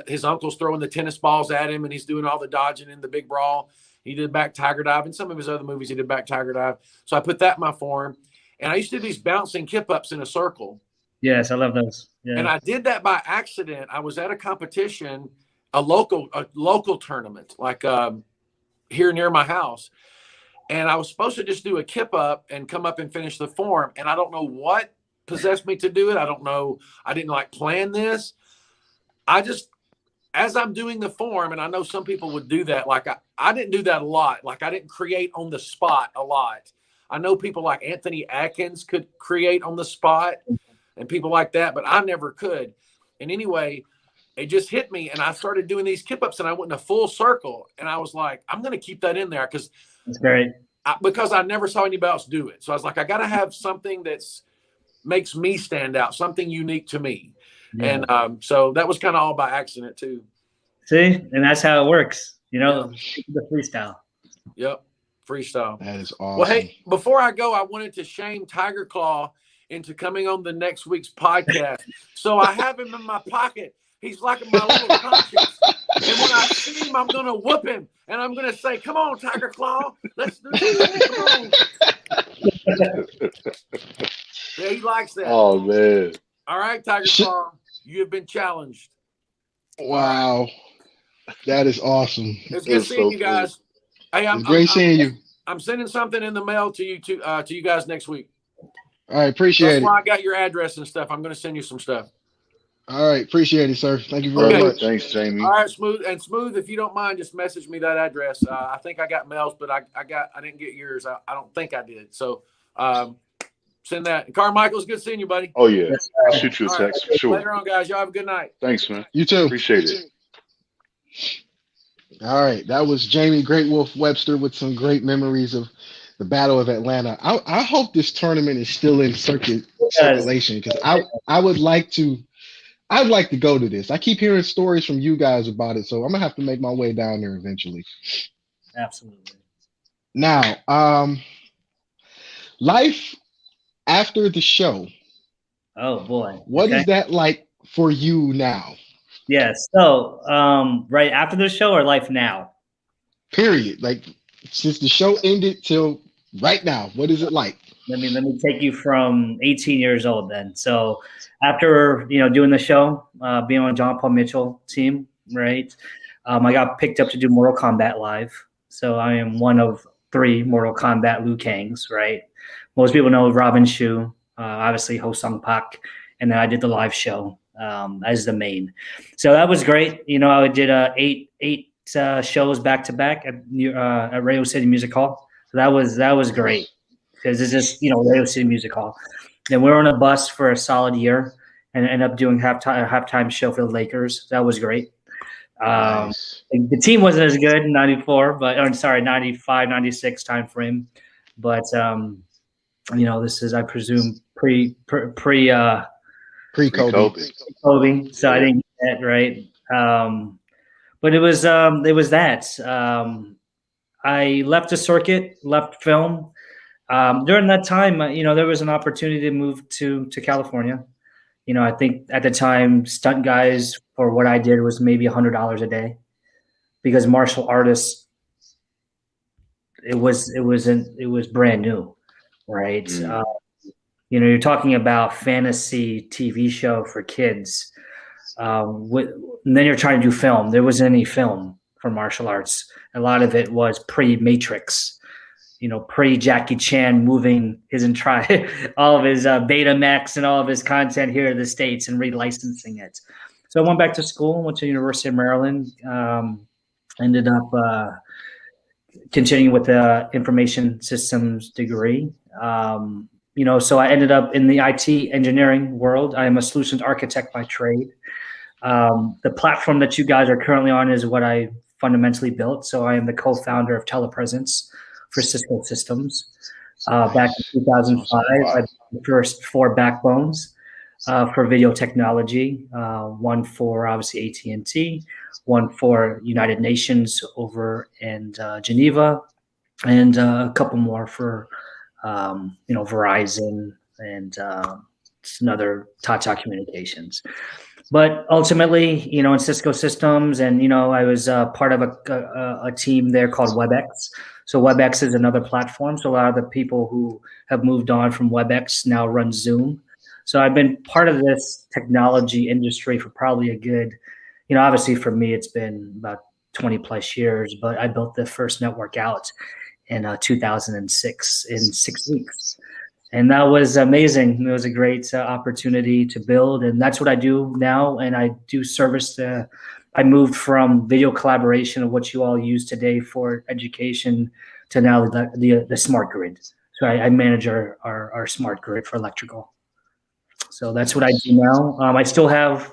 his uncle's throwing the tennis balls at him, and he's doing all the dodging in the Big Brawl. He did back tiger dive. In some of his other movies, he did back tiger dive. So I put that in my form. And I used to do these bouncing kip-ups in a circle. Yes, I love those. Yeah. And I did that by accident. I was at a competition, a local tournament, like here near my house. And I was supposed to just do a kip-up and come up and finish the form. And I don't know what possessed me to do it. I don't know. I didn't like plan this. I just, as I'm doing the form, and I know some people would do that. Like I didn't do that a lot. Like I didn't create on the spot a lot. I know people like Anthony Atkins could create on the spot and people like that, but I never could. And anyway, it just hit me, and I started doing these kip-ups, and I went in a full circle, and I was like, I'm going to keep that in there because I never saw anybody else do it. So I was like, I got to have something that's makes me stand out, something unique to me. Yeah. And so that was kind of all by accident too. See, and that's how it works, you know, the freestyle. Yep. Freestyle. That is awesome. Well, hey, before I go, I wanted to shame Tiger Claw into coming on the next week's podcast. So I have him in my pocket. He's like my little conscience. And when I see him, I'm going to whoop him. And I'm going to say, come on, Tiger Claw. Let's do this. Come on. Yeah, he likes that. Oh, man. All right, Tiger Claw. You have been challenged. Wow. That is awesome. It's good seeing you guys. Hey, it's great seeing you. I'm sending something in the mail to you guys next week. All right, appreciate it. That's why I got your address and stuff. I'm going to send you some stuff. All right, appreciate it, sir. Thank you very much. Thanks, Jamie. All right, Smooth, if you don't mind, just message me that address. I think I got mails, but I didn't get yours. I don't think I did. So send that. Carmichael, it's good seeing you, buddy. Oh yeah, I'll shoot you a text for sure. Later on, guys. Y'all have a good night. Thanks, man. You too. Appreciate it. All right, that was Jamie Great Wolf Webster with some great memories of the Battle of Atlanta. I hope this tournament is still in circulation because I'd like to go to this. I keep hearing stories from you guys about it, so I'm gonna have to make my way down there eventually. Absolutely. Now, life after the show. Oh boy. What is that like for you now? Yeah. So, right after the show or life now? Period. Like since the show ended till right now, what is it like? Let me take you from 18 years old then. So after, doing the show, being on John Paul Mitchell team, right? I got picked up to do Mortal Kombat Live. So I am one of 3 Mortal Kombat Liu Kangs, right? Most people know Robin Shu, obviously Ho Sung Pak, and then I did the live show as the main. So that was great. I did 8 shows back to back at Radio City Music Hall. So that was great because it's just Radio City Music Hall. Then we were on a bus for a solid year and ended up doing halftime show for the Lakers. That was great. Nice. The team wasn't as good in 94, but I'm sorry, 95, 96 time frame. But this is, I presume, pre-COVID. So I didn't get that right. But it was that. I left the circuit, left film. During that time, there was an opportunity to move to California. I think at the time, stunt guys for what I did was maybe $100 a day, because martial artists, it was brand new, right? Mm. You're talking about fantasy TV show for kids. And then you're trying to do film. There wasn't any film for martial arts. A lot of it was pre-Matrix. Pre-Jackie Chan moving all of his Betamax and all of his content here to the States and relicensing it. So I went back to school, went to the University of Maryland, ended up continuing with the information systems degree. So I ended up in the IT engineering world. I am a solutions architect by trade. The platform that you guys are currently on is what I fundamentally built. So I am the co-founder of Telepresence for Cisco Systems. Back in 2005, I did the first 4 backbones. for video technology, one for obviously AT&T, one for United Nations over in Geneva, and a couple more for Verizon and another Tata Communications. But ultimately, in Cisco Systems, and I was part of a team there called WebEx. So WebEx is another platform. So a lot of the people who have moved on from WebEx now run Zoom. So I've been part of this technology industry for probably a good, obviously for me it's been about 20 plus years. But I built the first network out in 2006 in 6 weeks. And that was amazing. It was a great opportunity to build. And that's what I do now. And I do service I moved from video collaboration of what you all use today for education to now the smart grid. So I manage our smart grid for electrical. So that's what I do now. I still have,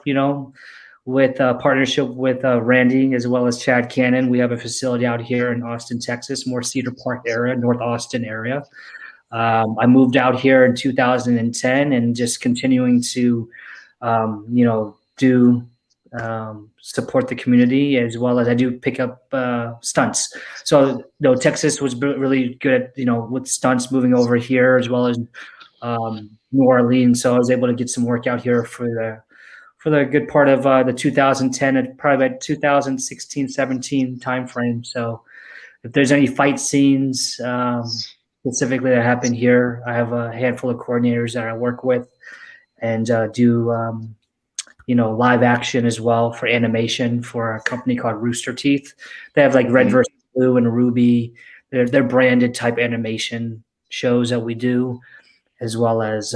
with a partnership with Randy as well as Chad Cannon, we have a facility out here in Austin, Texas, more Cedar Park area, North Austin area. I moved out here in 2010 and just continuing to, do support the community, as well as I do pick up stunts. So Texas was really good at, with stunts moving over here, as well as New Orleans. So I was able to get some work out here for the good part of the 2010 and probably about 2016, 17 timeframe. So if there's any fight scenes, specifically that happen here, I have a handful of coordinators that I work with and do live action as well for animation for a company called Rooster Teeth. They have like Red vs. Blue and Ruby. They're branded type animation shows that we do, as well as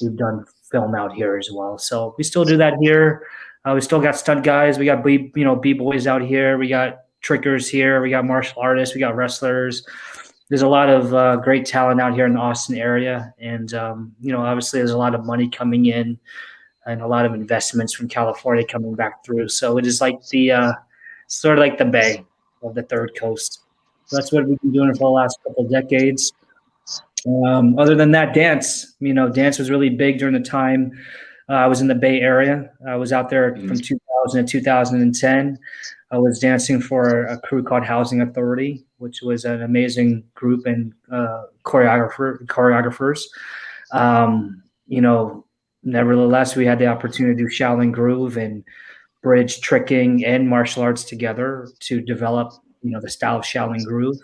we've done film out here as well. So we still do that here. We still got stunt guys. We got B-boys out here. We got trickers here. We got martial artists. We got wrestlers. There's a lot of great talent out here in the Austin area. And, obviously there's a lot of money coming in and a lot of investments from California coming back through. So it is like sort of like the Bay of the Third Coast. So that's what we've been doing for the last couple of decades. Other than that, dance was really big during the time I was in the Bay Area. I was out there from 2000 to 2010. I was dancing for a crew called Housing Authority, which was an amazing group and choreographers. Nevertheless, we had the opportunity to do Shaolin Groove and bridge tricking and martial arts together to develop, the style of Shaolin Groove.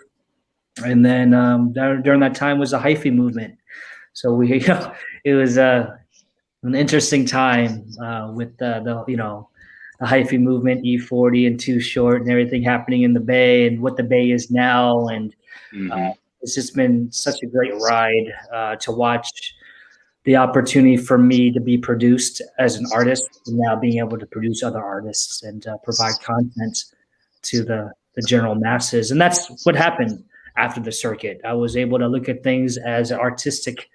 And then during that time was the hyphy movement. So it was an interesting time with the hyphy movement, E40 and Too Short and everything happening in the Bay and what the Bay is now. And it's just been such a great ride to watch the opportunity for me to be produced as an artist and now being able to produce other artists and provide content to the general masses. And that's what happened after the circuit. I was able to look at things as an artistic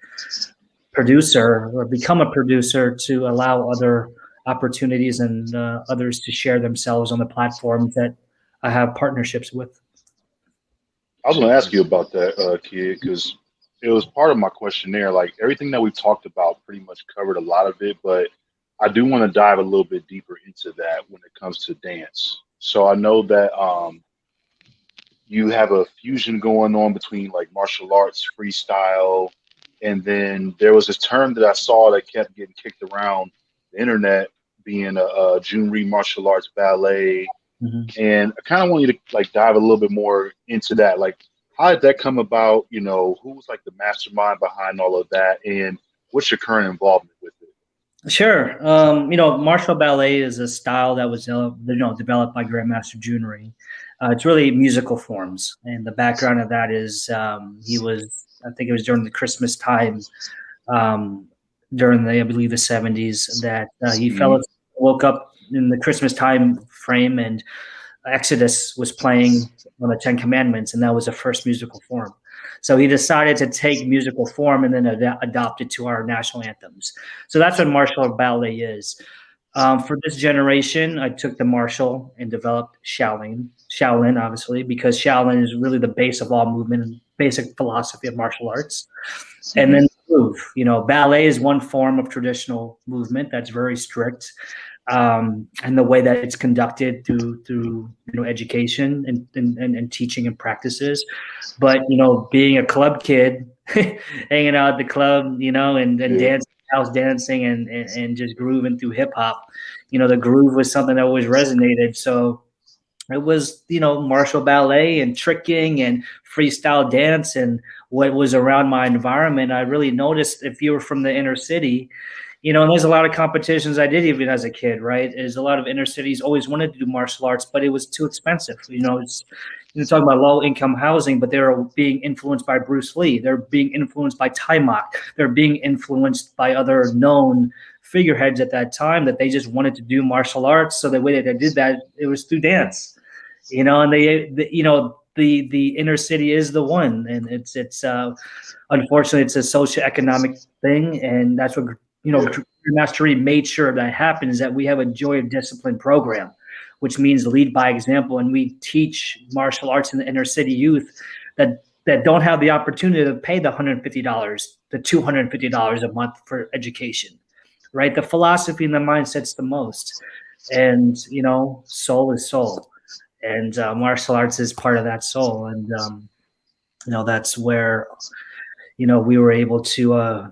producer or become a producer to allow other opportunities and others to share themselves on the platforms that I have partnerships with. I was going to ask you about that, kid, because it was part of my questionnaire. Like everything that we talked about pretty much covered a lot of it, but I do want to dive a little bit deeper into that when it comes to dance. So I know that you have a fusion going on between like martial arts, freestyle, and then there was this term that I saw that kept getting kicked around the internet, being a Junri martial arts ballet. And I kind of want you to like dive a little bit more into that. Like, how did that come about? Who was like the mastermind behind all of that, and what's your current involvement with it? Sure. Martial ballet is a style that was developed by Grandmaster Junri. It's really musical forms, and the background of that is I think it was during the Christmas time, during I believe the 70s, that he woke up in the Christmas time frame, and Exodus was playing on the Ten Commandments, and that was the first musical form. So he decided to take musical form and then adopt it to our national anthems. So that's what martial ballet is. For this generation, I took the martial and developed Shaolin, obviously, because Shaolin is really the base of all movement and basic philosophy of martial arts. And then move. Ballet is one form of traditional movement that's very strict, and the way that it's conducted through education and teaching and practices. But being a club kid, hanging out at the club, and dancing, house dancing, and just grooving through hip hop, the groove was something that always resonated. So it was, martial ballet and tricking and freestyle dance and what was around my environment. I really noticed if you were from the inner city, and there's a lot of competitions I did even as a kid, right? There's a lot of inner cities always wanted to do martial arts, but it was too expensive. It's you're talking about low income housing, but they're being influenced by Bruce Lee. They're being influenced by Taimak. They're being influenced by other known figureheads at that time that they just wanted to do martial arts. So the way that they did that, it was through dance. And the inner city is the one, and it's unfortunately it's a socioeconomic thing, and that's what Mastery made sure that happens. That we have a Joy of Discipline program, which means lead by example, and we teach martial arts in the inner city youth that don't have the opportunity to pay the $150, the $250 a month for education, right? The philosophy and the mindset's the most, and soul is soul. And martial arts is part of that soul. And, that's where, we were able to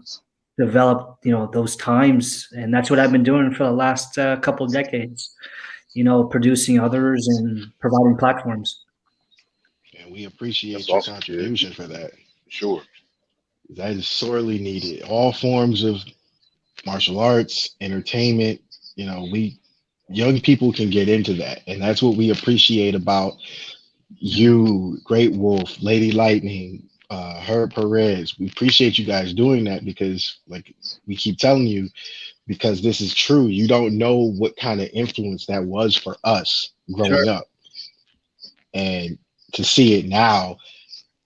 develop, those times. And that's what I've been doing for the last couple of decades, producing others and providing platforms. And we appreciate your contribution for that. Sure. That is sorely needed. All forms of martial arts, entertainment, young people can get into that, and that's what we appreciate about you, Great Wolf, Lady Lightning, Herb Perez. We appreciate you guys doing that because, like we keep telling you, because this is true. You don't know what kind of influence that was for us growing up, and to see it now,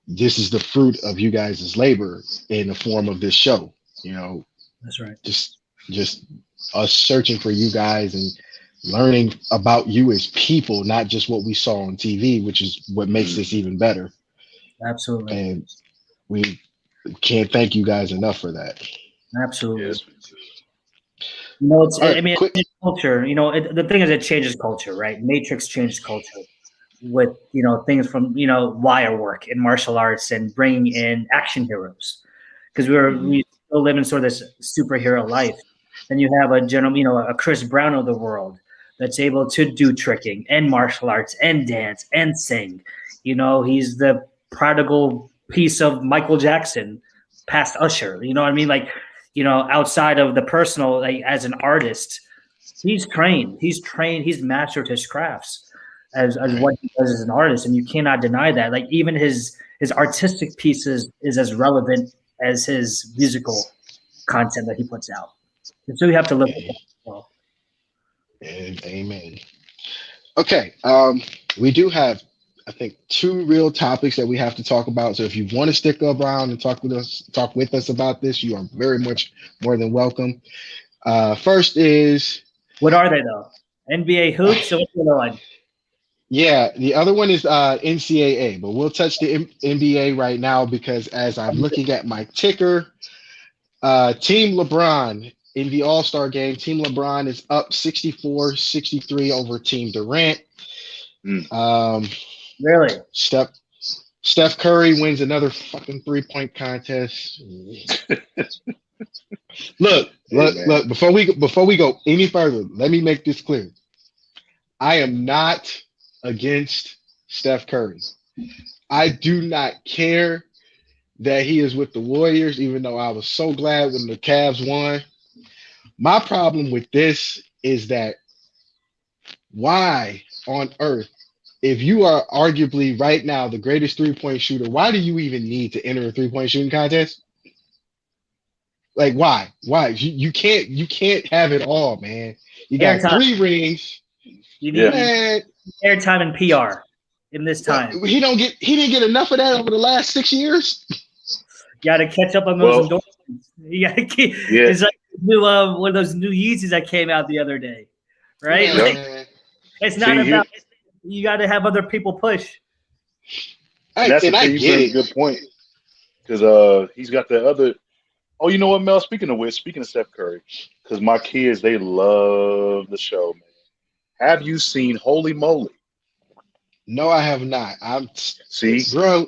this is the fruit of you guys' labor in the form of this show. That's right. Just us searching for you guys and learning about you as people, not just what we saw on TV, which is what makes this even better. Absolutely. And we can't thank you guys enough for that. Absolutely. Yes. It's it's culture. The thing is, it changes culture, right? Matrix changed culture with, things from, wire work and martial arts and bringing in action heroes, because we still live in sort of this superhero life. Then you have a a Chris Brown of the world that's able to do tricking and martial arts and dance and sing. He's the prodigal piece of Michael Jackson past Usher. You know what I mean? Like, outside of the personal, like as an artist, he's trained. He's mastered his crafts as what he does as an artist. And you cannot deny that. Like, even his artistic pieces is as relevant as his musical content that he puts out. And so you have to look at that as well. And amen. Okay. We do have, I think, 2 real topics that we have to talk about. So if you want to stick around and talk with us about this, you are very much more than welcome. First is, what are they though? NBA hoops or what's the other one? Yeah, the other one is NCAA, but we'll touch the NBA right now because as I'm looking at my ticker, Team LeBron in the All-Star game, Team LeBron is up 64-63 over Team Durant. Really? Steph Curry wins another fucking 3-point contest. Look, before we go any further, let me make this clear. I am not against Steph Curry. I do not care that he is with the Warriors, even though I was so glad when the Cavs won. My problem with this is that why on earth, if you are arguably right now the greatest 3-point shooter, why do you even need to enter a 3-point shooting contest? Like, why? You can't have it all, man. You got Airtime. 3 rings. You need airtime and PR in this time. He didn't get enough of that over the last 6 years. You got to catch up on those endorsements. You got to keep. Yeah. It's like one of those new Yeezys that came out the other day, right? Yeah, like, it's not about. You got to have other people push. And that's you bring a good point because he's got the other. Oh, you know what, Mel? Speaking of Steph Curry, because my kids they love the show, man. Have you seen Holy Moly? No, I have not. See, Bro,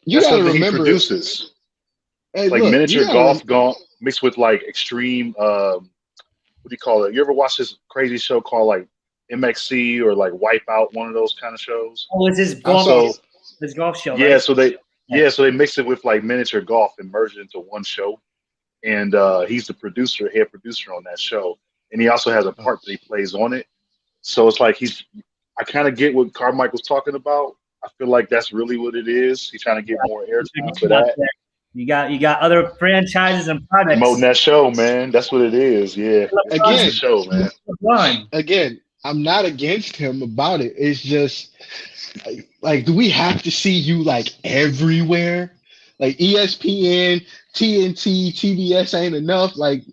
you that's got to something he remember. produces. Hey, It's like look, you miniature got to golf gone mixed with like extreme. What do you call it? You ever watch this crazy show called like MXC or like Wipeout? One of those kind of shows. Oh, it's I saw. his golf show, Yeah, right? so they Yeah. yeah, so they mix it with like miniature golf and merge it into one show. And he's the producer, head producer on that show, and he also has a Oh, part that he plays on it. So it's like he's. I kind of get what Carmichael's talking about. I feel like that's really what it is. He's trying to get more airtime for that, You got other franchises and promoting products. that show, man. That's what it is. Yeah, it's the again, show, man. Run. again, I'm not against him about it. It's just like, do we have to see you like everywhere? Like ESPN, TNT, TBS ain't enough. Like,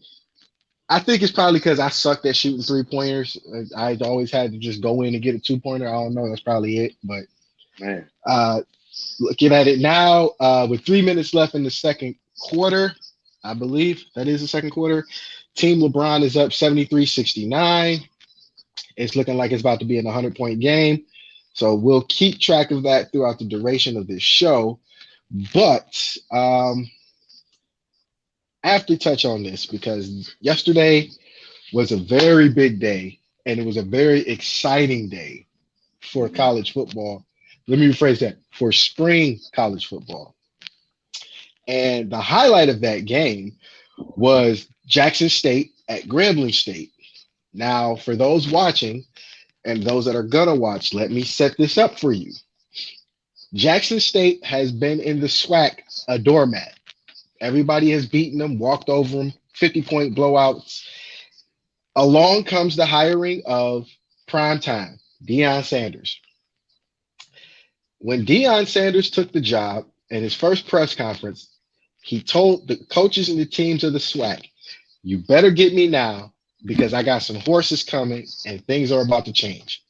I think it's probably because I sucked at shooting 3 pointers. I always had to just go in and get a 2 pointer. I don't know. That's probably it. But Man, uh, looking at it now, with 3 minutes left in the second quarter, I believe that is the second quarter. Team LeBron is up 73-69. It's looking like it's about to be an 100-point game. So we'll keep track of that throughout the duration of this show. But I have to touch on this because yesterday was a very big day and it was a very exciting day for hmm college football. Let me rephrase that, for spring college football. And the highlight of that game was Jackson State at Grambling State. Now, for those watching and those that are going to watch, let me set this up for you. Jackson State has been in the SWAC a doormat. Everybody has beaten them, walked over them, 50-point blowouts. Along comes the hiring of prime time, Deion Sanders. When Deion Sanders took the job in his first press conference, he told the coaches and the teams of the SWAC, you better get me now because I got some horses coming and things are about to change.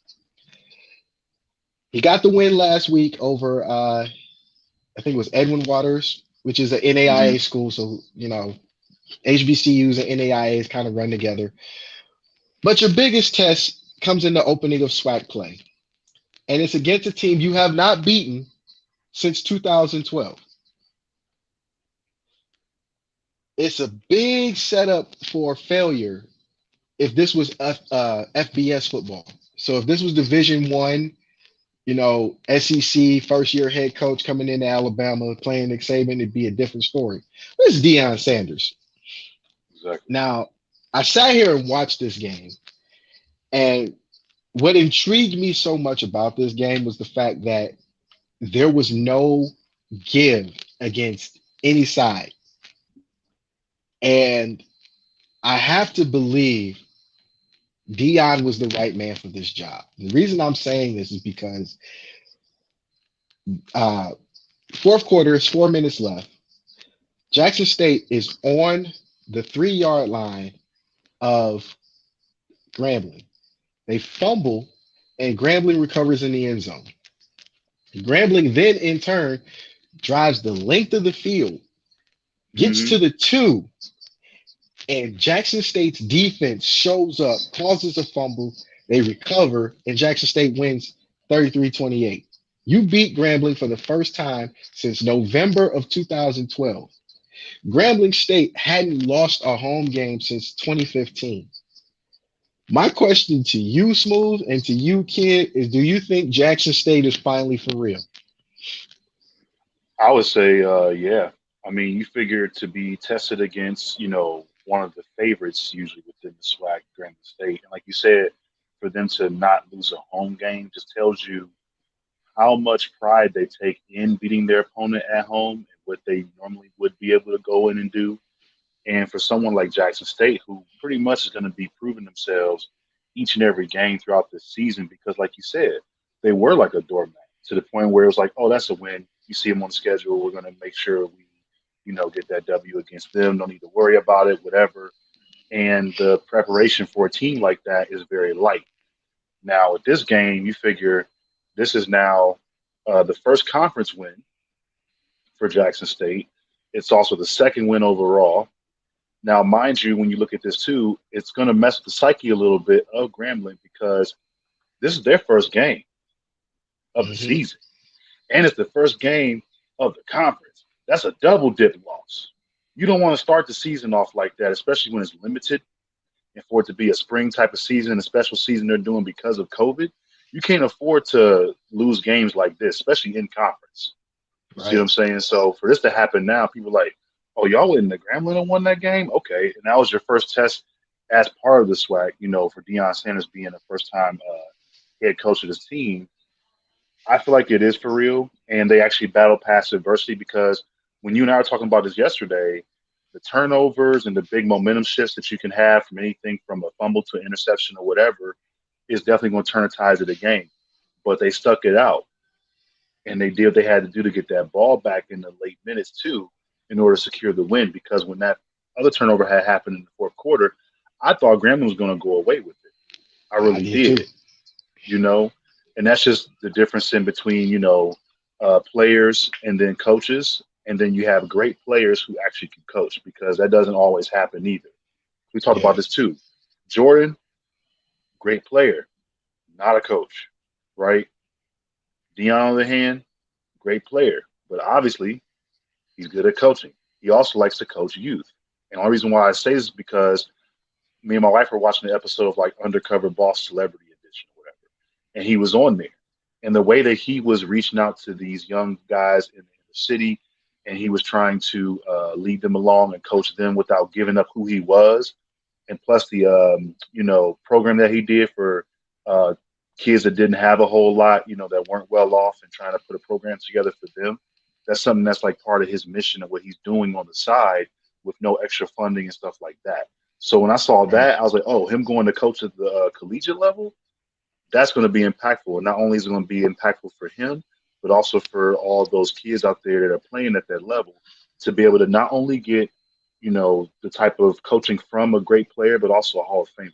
He got the win last week over, I think it was Edwin Waters, which is an hmm NAIA school. So, HBCUs and NAIAs kind of run together. But your biggest test comes in the opening of SWAC play. And it's against a team you have not beaten since 2012. It's a big setup for failure if this was FBS football. So if this was Division One, SEC first year head coach coming into Alabama playing Nick Saban, it'd be a different story. This is Deion Sanders. exactly. Now, I sat here and watched this game, and what intrigued me so much about this game was the fact that there was no give against any side. And I have to believe Deion was the right man for this job. The reason I'm saying this is because uh, fourth quarter is 4 minutes left. Jackson State is on the 3 yard line of Grambling. They fumble, and Grambling recovers in the end zone. Grambling then, in turn, drives the length of the field, gets hmm to the 2, and Jackson State's defense shows up, causes a fumble, they recover, and Jackson State wins 33-28. You beat Grambling for the first time since November of 2012. Grambling State hadn't lost a home game since 2015. My question to you, Smooth, and to you, Kid, is do you think Jackson State is finally for real? I would say, yeah. I mean, you figure to be tested against, one of the favorites usually within the SWAC, Grambling State, and like you said, for them to not lose a home game just tells you how much pride they take in beating their opponent at home and what they normally would be able to go in and do. And for someone like Jackson State, who pretty much is going to be proving themselves each and every game throughout the season, because like you said, they were like a doormat to the point where it was like, oh, that's a win. You see them on the schedule. We're going to make sure we, get that W against them. Don't need to worry about it, whatever. And the preparation for a team like that is very light. Now, with this game, you figure this is now the first conference win for Jackson State. It's also the second win overall. Now, mind you, when you look at this too, it's going to mess with the psyche a little bit of Grambling because this is their first game of the Mm-hmm. season, and it's the first game of the conference. That's a double dip loss. You don't want to start the season off like that, especially when it's limited and for it to be a spring type of season, a special season they're doing because of COVID. You can't afford to lose games like this, especially in conference. You see what Right. I'm saying? So for this to happen now, people are like, oh, y'all went in the Grambling and won that game? Okay. And that was your first test as part of the SWAC, for Deion Sanders being the first time head coach of this team. I feel like it is for real. And they actually battle past adversity because when you and I were talking about this yesterday, the turnovers and the big momentum shifts that you can have from anything from a fumble to an interception or whatever is definitely going to turn the tides of the game. But they stuck it out and they did what they had to do to get that ball back in the late minutes too in order to secure the win because when that other turnover had happened in the fourth quarter, I thought Grambling was going to go away with it. I I really did too. did, you know, and that's just the difference in between, players and then coaches. And then you have great players who actually can coach because that doesn't always happen either. We talked about Yeah. this too. Jordan, great player, not a coach, right? Deion, on the other hand, great player, but obviously he's good at coaching. He also likes to coach youth. And the only reason why I say this is because me and my wife were watching the episode of like Undercover Boss Celebrity Edition or whatever, and he was on there. And the way that he was reaching out to these young guys in the city, and he was trying to lead them along and coach them without giving up who he was, and plus the program that he did for uh, kids that didn't have a whole lot, that weren't well off, and trying to put a program together for them. That's something that's like part of his mission of what he's doing on the side with no extra funding and stuff like that. So when I saw Right. that, I was like, oh, him going to coach at the collegiate level, that's going to be impactful. And not only is it going to be impactful for him, but also for all those kids out there that are playing at that level to be able to not only get, the type of coaching from a great player, but also a Hall of Famer.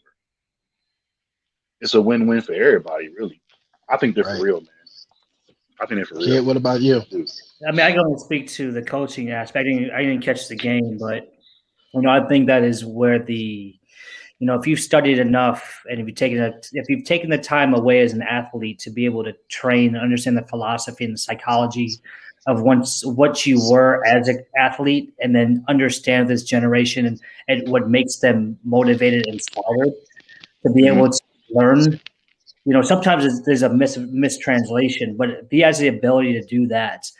It's a win-win for everybody, really. I think they're for Right. real, man. I think they're for Kid, real. what about you? Dude. I mean, I can only speak to the coaching aspect. I didn't catch the game, but I think that is where if you've studied enough and if you've taken the time away as an athlete to be able to train and understand the philosophy and the psychology of what you were as an athlete, and then understand this generation and what makes them motivated and inspired to be Mhm. able to learn. Sometimes there's a mistranslation, but if he has the ability to do that,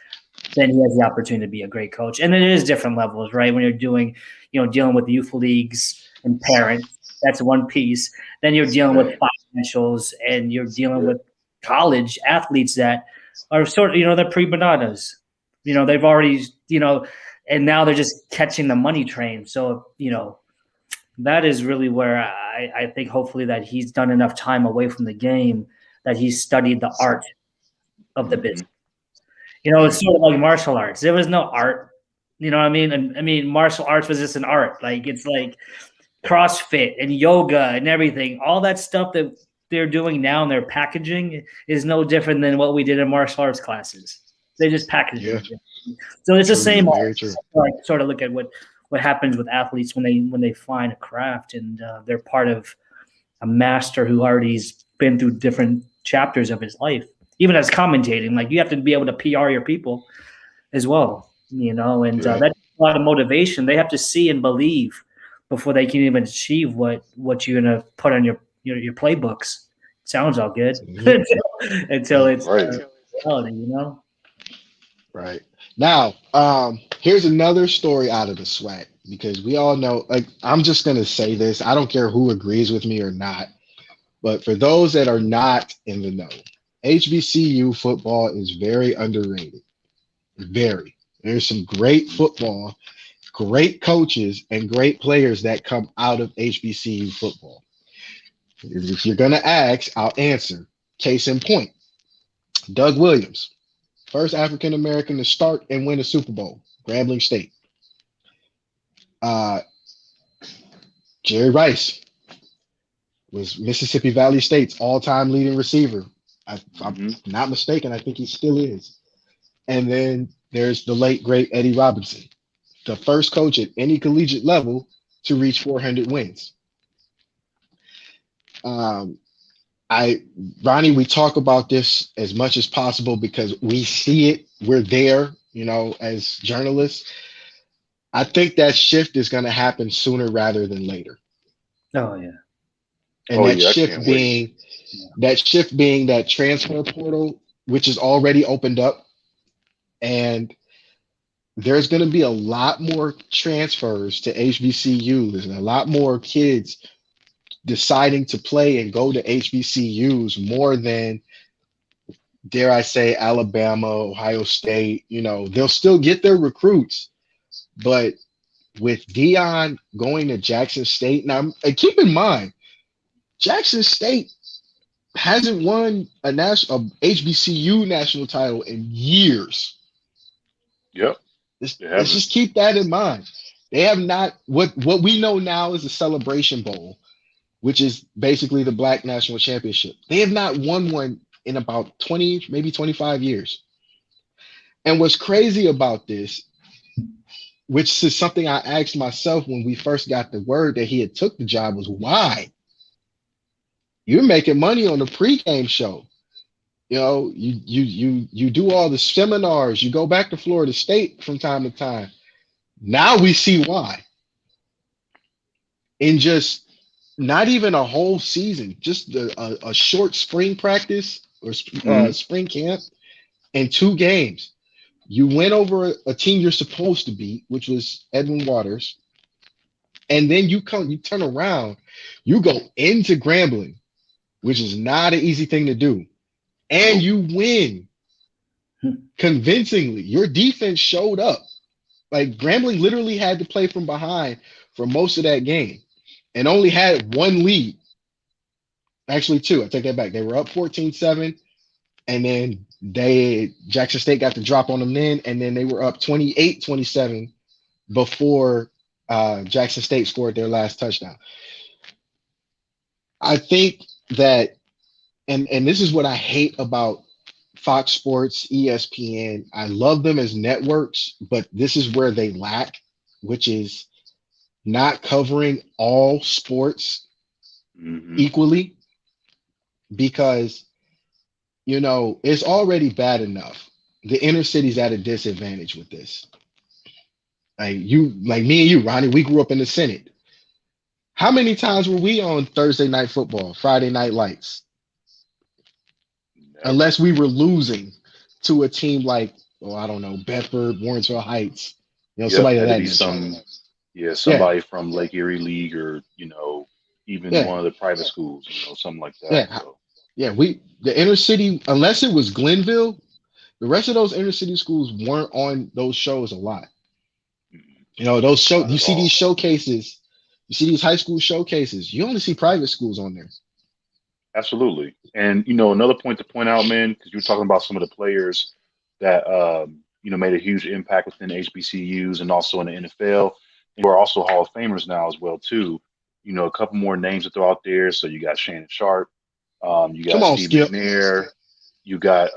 then he has the opportunity to be a great coach. And then it is different levels, right? When you're dealing with youth leagues and parents, that's one piece. Then you're dealing with financials, and you're dealing with college athletes that are sort of, they're pre-bananas. They've already, and now they're just catching the money train. So, that is really where I think hopefully that he's done enough time away from the game that he's studied the art of the business. It's sort of like martial arts. There was no art. You know what I mean? And I mean, martial arts was just an art. Like, it's like CrossFit and yoga and everything. All that stuff that they're doing now in their packaging is no different than what we did in martial arts classes. They just package Yeah. it. So it's the same Very art. true. I sort of look at what happens with athletes when they find a craft and they're part of a master who already's been through different chapters of his life. Even as commentating, like, you have to be able to PR your people as well, and Yeah. that's a lot of motivation. They have to see and believe before they can even achieve what you're going to put on your playbooks. Sounds all good Mhm. until it's Right. reality, Right. Now, here's another story out of the SWAC because we all know, like, I'm just going to say this. I don't care who agrees with me or not, but for those that are not in the know, HBCU football is very underrated. Very. There's some great football, great coaches, and great players that come out of HBCU football. If you're going to ask, I'll answer. Case in point, Doug Williams, first African American to start and win a Super Bowl, Grambling State. Uh, Jerry Rice was Mississippi Valley State's all-time leading receiver. If I'm Mhm. not mistaken, I think he still is. And then there's the late, great Eddie Robinson, the first coach at any collegiate level to reach 400 wins. Ronnie, we talk about this as much as possible because we see it. We're there, as journalists. I think that shift is going to happen sooner rather than later. Oh yeah. And I can't wait. that shift being that transfer portal, which is already opened up, and there's going to be a lot more transfers to HBCUs and a lot more kids deciding to play and go to HBCUs more than, dare I say, Alabama, Ohio State. They'll still get their recruits, but with Deion going to Jackson State, now keep in mind, Jackson State hasn't won a HBCU national title in years. Yep. Let's just keep that in mind. They have not, what we know now is the Celebration Bowl, which is basically the Black National Championship. They have not won one in about 20, maybe 25 years. And what's crazy about this, which is something I asked myself when we first got the word that he had took the job, was why? You're making money on the pregame show. You do all the seminars. You go back to Florida State from time to time. Now we see why. In just not even a whole season, just a short spring practice or spring camp and 2 games, you went over a team you're supposed to beat, which was Edwin Waters, and then you turn around, you go into Grambling, which is not an easy thing to do, and you win convincingly. Your defense showed up. Like, Grambling literally had to play from behind for most of that game and only had 1 lead. Actually 2. I take that back. They were up 14-7, and then Jackson State got the drop on them then, and then they were up 28-27 before Jackson State scored their last touchdown. I think that, and this is what I hate about Fox Sports, ESPN. I love them as networks, but this is where they lack, which is not covering all sports equally, because it's already bad enough. The inner city's at a disadvantage with this. Like me and you, Ronnie, we grew up in the Senate. How many times were we on Thursday Night Football, Friday Night Lights? Never. Unless we were losing to a team like, I don't know, Bedford, Warrensville Heights. Somebody like that. Somebody from Lake Erie League, or even one of the private schools, something like that. The inner city, unless it was Glenville, the rest of those inner city schools weren't on those shows a lot. Those shows, you see these showcases, you see these high school showcases, you only see private schools on there. Absolutely. And, another point to point out, man, because you were talking about some of the players that, made a huge impact within HBCUs and also in the NFL. Who are also Hall of Famers now as well, too. A couple more names to throw out there. So you got Shannon Sharp. You got Steve McNair. You got,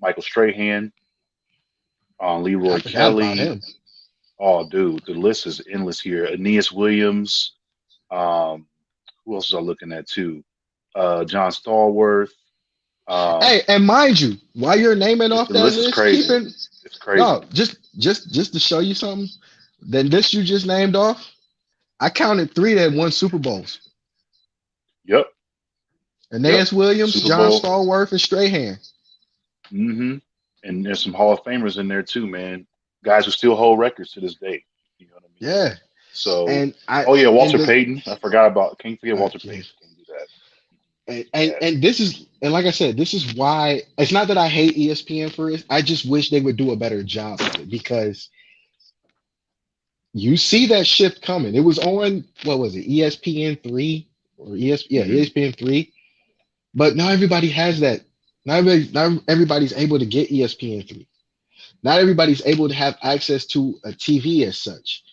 Michael Strahan. Leroy Kelly. Oh, dude, the list is endless here. Aeneas Williams. Who else was I looking at too? John Stallworth. Hey, and mind you, while you're naming off that list, is crazy. It's crazy. No, just to show you something. Then this you just named off, I counted 3 that won Super Bowls. Yep. Aeneas Williams, John Stallworth, and Strahan. And there's some Hall of Famers in there too, man. Guys who still hold records to this day. You know what I mean? Yeah. So, Walter Payton. I forgot about. Can't forget Walter Payton. Can't do that. And this is, and like I said, this is why it's not that I hate ESPN for it. I just wish they would do a better job of it, because you see that shift coming. It was on, what was it, ESPN 3 or ESPN 3, but now everybody has that. Not everybody's able to get ESPN 3. Not everybody's able to have access to a TV as such.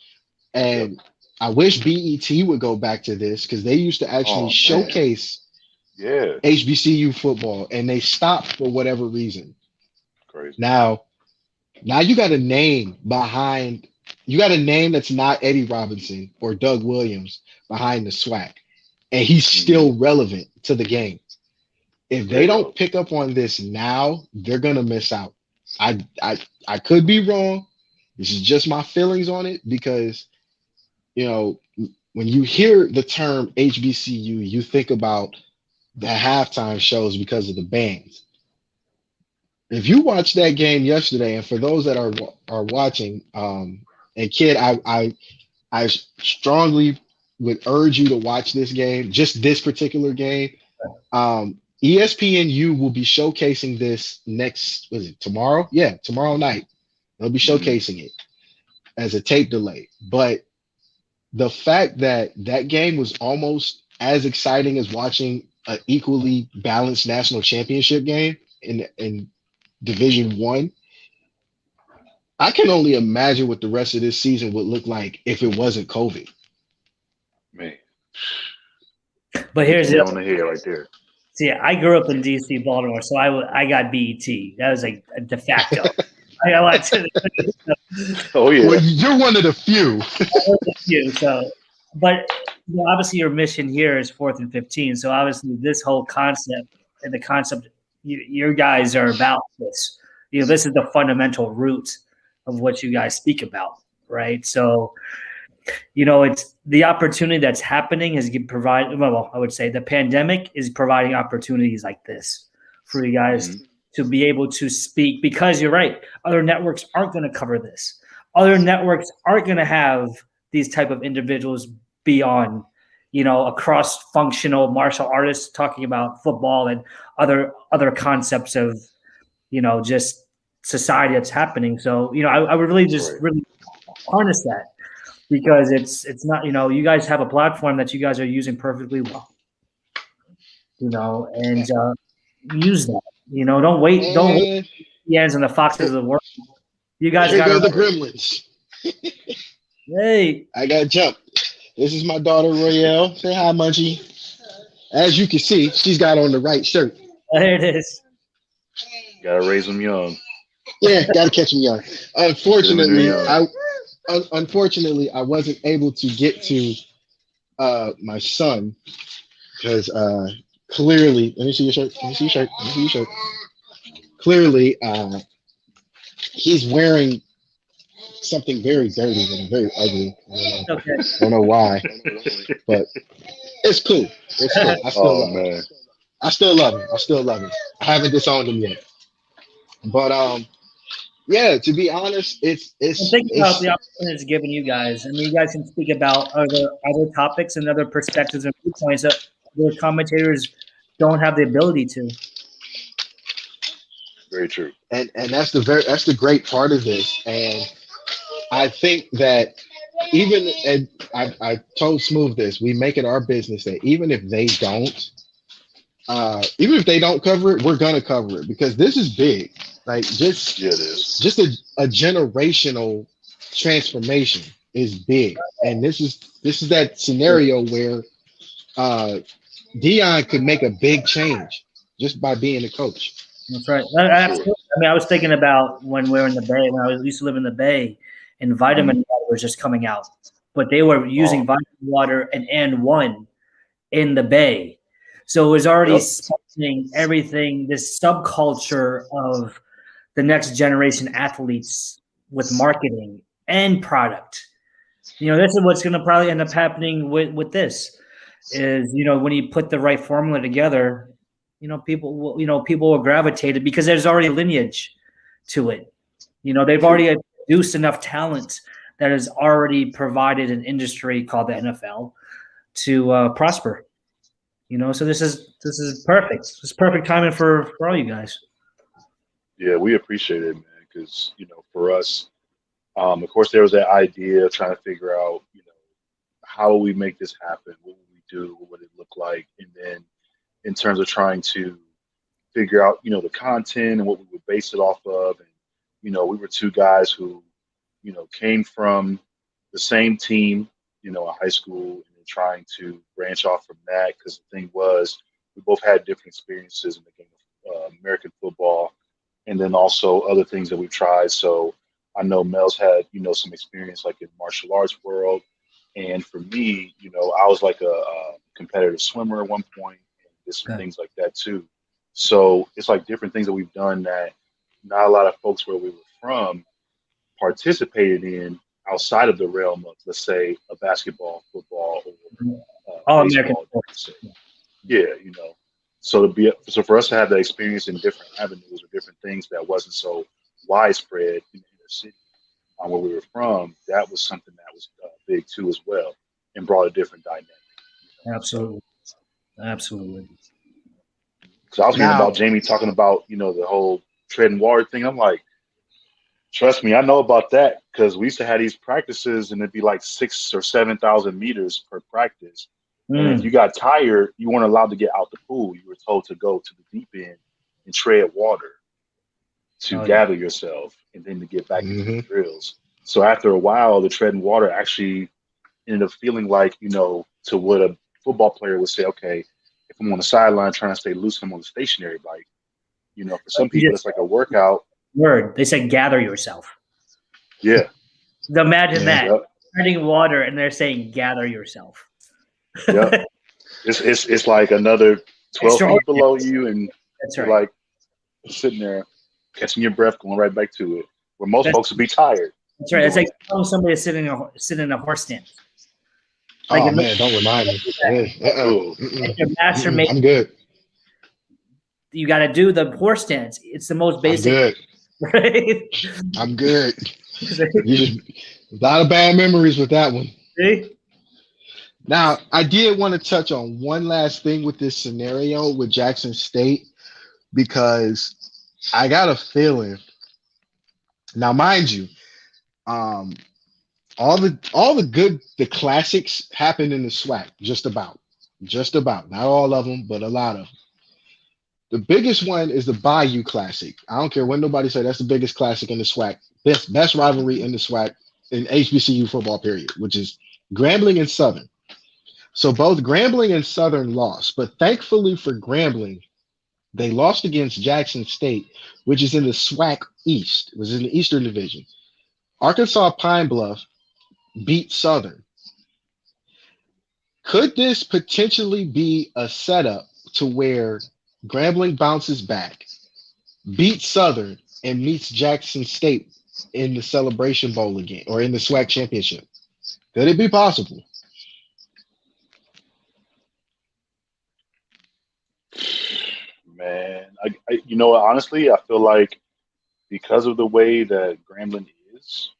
And I wish BET would go back to this, because they used to actually showcase HBCU football, and they stopped for whatever reason. Crazy. Now, Now you got a name behind. You got a name that's not Eddie Robinson or Doug Williams behind the swag, and he's Mhm. still relevant to the game. If There they you don't go. pick up on this now, they're gonna miss out. I could be wrong. This is just my feelings on it because you know when you hear the term HBCU, you think about the halftime shows because of the bands. If you watched that game yesterday, and for those that are watching, and kid, I strongly would urge you to watch this game, just this particular game. ESPNU will be showcasing this next, was it tomorrow? Yeah, tomorrow night. They'll be Mhm. showcasing it as a tape delay. But the fact that that game was almost as exciting as watching an equally balanced national championship game in Division One, I can only imagine what the rest of this season would look like if it wasn't COVID. Man, But you hit here's the the nail on the head right there. see. I grew up in DC, Baltimore, so I got BET. That was like a de facto. I got watch Oh Well, yeah. you're one of the few. you. So, but obviously, your mission here is 4th and 15. So obviously, this whole concept and the concept you guys are about this. This is the fundamental root of what you guys speak about, right? So, it's the opportunity that's happening is provide. Well, I would say the pandemic is providing opportunities like this for you guys Mhm. to be able to speak because you're right. Other networks aren't going to cover this. Other networks aren't going to have these type of individuals beyond, a cross-functional martial artist talking about football and other concepts of, just society that's happening. So, I would really just Right. really harness that because it's not you guys have a platform that you guys are using perfectly well, and use that. Don't wait And the ends and the foxes of the world. You guys here got go to the gremlins. hey I got jumped. This is my daughter Royale. Say hi, Munchie. As you can see, she's got on the right shirt. there it is. Gotta raise them young. Yeah, gotta catch them young. Get them in there Unfortunately, young. unfortunately, I wasn't able to get to my son because clearly, let me see your shirt. Let me see your shirt. Let me see your shirt. Clearly, he's wearing something very dirty and very ugly. Okay. I don't know why, but it's cool. It's cool. Oh man. I still love him. I still love him. I haven't disowned him yet. But yeah, to be honest, And think about it's the opportunity it's given you guys. I mean, you guys can speak about other topics and other perspectives and viewpoints that the commentators don't have the ability to. Very true. and that's the great part of this. And I think that even and I told Smooth this, we make it our business that even if they don't cover it, we're gonna cover it because this is big. Like Yeah, it is. just a generational transformation is big. And this is that scenario where uh Deion could make a big change just by being a coach. That's right. For sure. Absolutely. I mean, I was thinking about when we were in the Bay, when used to live in the Bay, and vitamin Mhm. water was just coming out, but they were Oh, using vitamin water and one in the Bay, so it was already yep. spreading everything. This subculture of the next generation athletes with marketing and product. This is what's going to probably end up happening with this is when you put the right formula together, people will gravitate it because there's already lineage to it. They've True. already produced enough talent that has already provided an industry called the NFL to prosper. So this is perfect. It's perfect timing for all you guys. Yeah, we appreciate it, man. Because for us, of course, there was that idea of trying to figure out, how will we make this happen? What would we do? What would it look like? And then, in terms of trying to figure out, the content and what we would base it off of, and we were two guys who, came from the same team, in high school, and then trying to branch off from that. Because the thing was, we both had different experiences in the game of American football. and then also other things that we've tried. So I know Mel's had, some experience like in martial arts world. And for me, I was like a competitive swimmer at one point and did some Okay. things like that too. So it's like different things that we've done that not a lot of folks where we were from participated in outside of the realm of, let's say, a basketball, football, or All American baseball. sports. Yeah, so for us to have that experience in different avenues or different things that wasn't so widespread in the inner city where we were from, that was something that was big too as well, and brought a different dynamic. Absolutely. Absolutely. So I was hearing Now, about Jamie talking about the whole treading water thing. I'm like, trust me, I know about that because we used to have these practices and it'd be like 6,000 or 7,000 meters per practice. And if you got tired, you weren't allowed to get out the pool. You were told to go to the deep end and tread water to gather yourself and then to get back into the drills. So after a while, the treading water actually ended up feeling like, to what a football player would say, okay, if I'm on the sideline trying to stay loose, I'm on the stationary bike. For some people, it's like a workout. They said gather yourself. Yeah. Imagine that. Treading water and they're saying gather yourself. Yep. It's like another 12 feet below you, and you're like sitting there catching your breath, going right back to it. Where most folks would be tired. That's right. It's like telling somebody to sit in a horse stand. Like man, don't remind me. I'm good. You got to do the horse stance. It's the most basic. I'm good. Right? I'm good. A lot of bad memories with that one. See? Now, I did want to touch on one last thing with this scenario with Jackson State, because I got a feeling. Now, mind you, all the classics happened in the SWAC, just about, not all of them, but a lot of them. The biggest one is the Bayou Classic. I don't care what nobody say. That's the biggest classic in the SWAC. Best rivalry in the SWAC in HBCU football period, which is Grambling and Southern. So both Grambling and Southern lost, but thankfully for Grambling, they lost against Jackson State, which is in the SWAC East. It was in the Eastern Division. Arkansas Pine Bluff beat Southern. Could this potentially be a setup to where Grambling bounces back, beats Southern, and meets Jackson State in the Celebration Bowl again, or in the SWAC Championship? Could it be possible? Man, honestly, I feel like because of the way that Grambling is,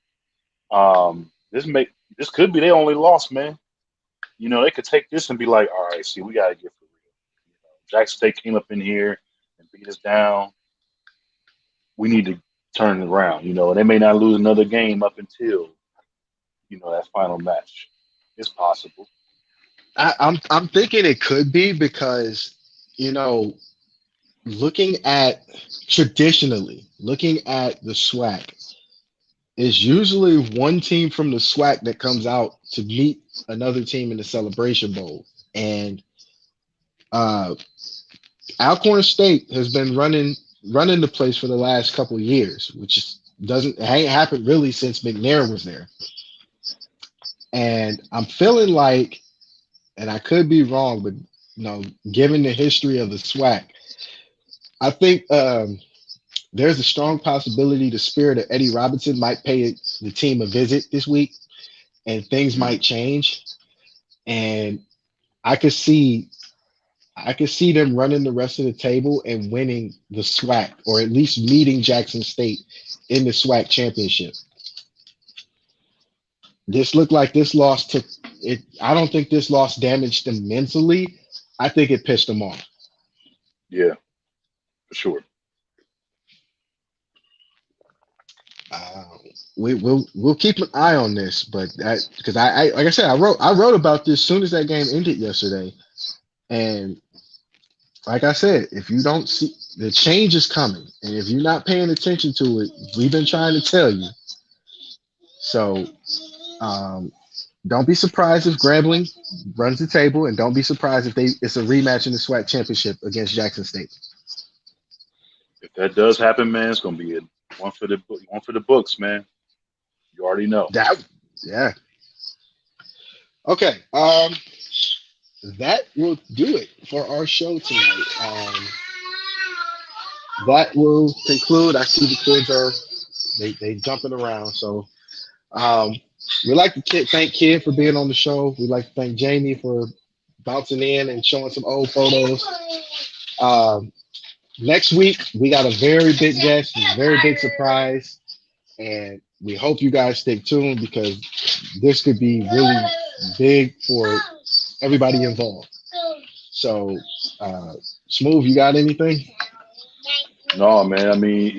this could be their only loss, man. They could take this and be like, all right, see, we gotta get for real. Jackson State came up in here and beat us down. We need to turn it around, and they may not lose another game up until, that final match. It's possible. I'm thinking it could be because, traditionally looking at the SWAC, is usually one team from the SWAC that comes out to meet another team in the Celebration Bowl. And Alcorn State has been running the place for the last couple of years, which ain't happened really since McNair was there. And I'm feeling like, and I could be wrong, but given the history of the SWAC, I think there's a strong possibility the spirit of Eddie Robinson might pay the team a visit this week, and things might change. And I could see them running the rest of the table and winning the SWAC, or at least meeting Jackson State in the SWAC championship. This looked like this loss took it. I don't think this loss damaged them mentally. I think it pissed them off. Yeah, for sure. We'll keep an eye on this, but because I like I said, I wrote about this as soon as that game ended yesterday, and like I said, if you don't see the change is coming, and if you're not paying attention to it, we've been trying to tell you. So, don't be surprised if Grambling runs the table, and don't be surprised if it's a rematch in the SWAC championship against Jackson State. If that does happen, man, it's gonna be one for the books, man. You already know. That, yeah. Okay. That will do it for our show tonight. That will conclude. I see the kids are they jumping around. So we'd like to thank Kid for being on the show. We'd like to thank Jamie for bouncing in and showing some old photos. Next week we got a very big guest, a very big surprise, and we hope you guys stay tuned because this could be really big for everybody involved. So, Smooth, you got anything? No, man. I mean,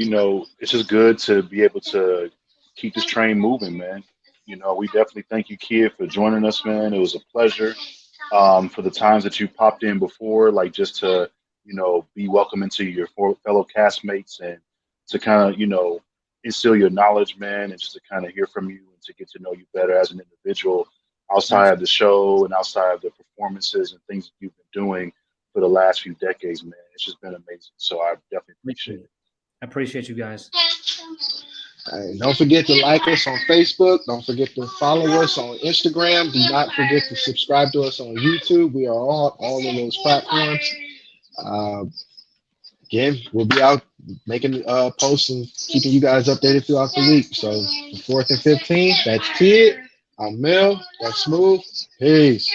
it's just good to be able to keep this train moving, man. We definitely thank you, Kid, for joining us, man. It was a pleasure. For the times that you popped in before, like just to, be welcome into your fellow castmates and to kind of, instill your knowledge, man, and just to kind of hear from you and to get to know you better as an individual outside of the show and outside of the performances and things that you've been doing for the last few decades, man. It's just been amazing. So I definitely appreciate it. I appreciate you guys. Don't forget to like us on Facebook. Don't forget to follow us on Instagram. Do not forget to subscribe to us on YouTube. We are on all of those platforms. Again, we'll be out making posts and keeping you guys updated throughout the week. So, 4th and 15, that's Kid. I'm Mel. That's Smooth. Peace.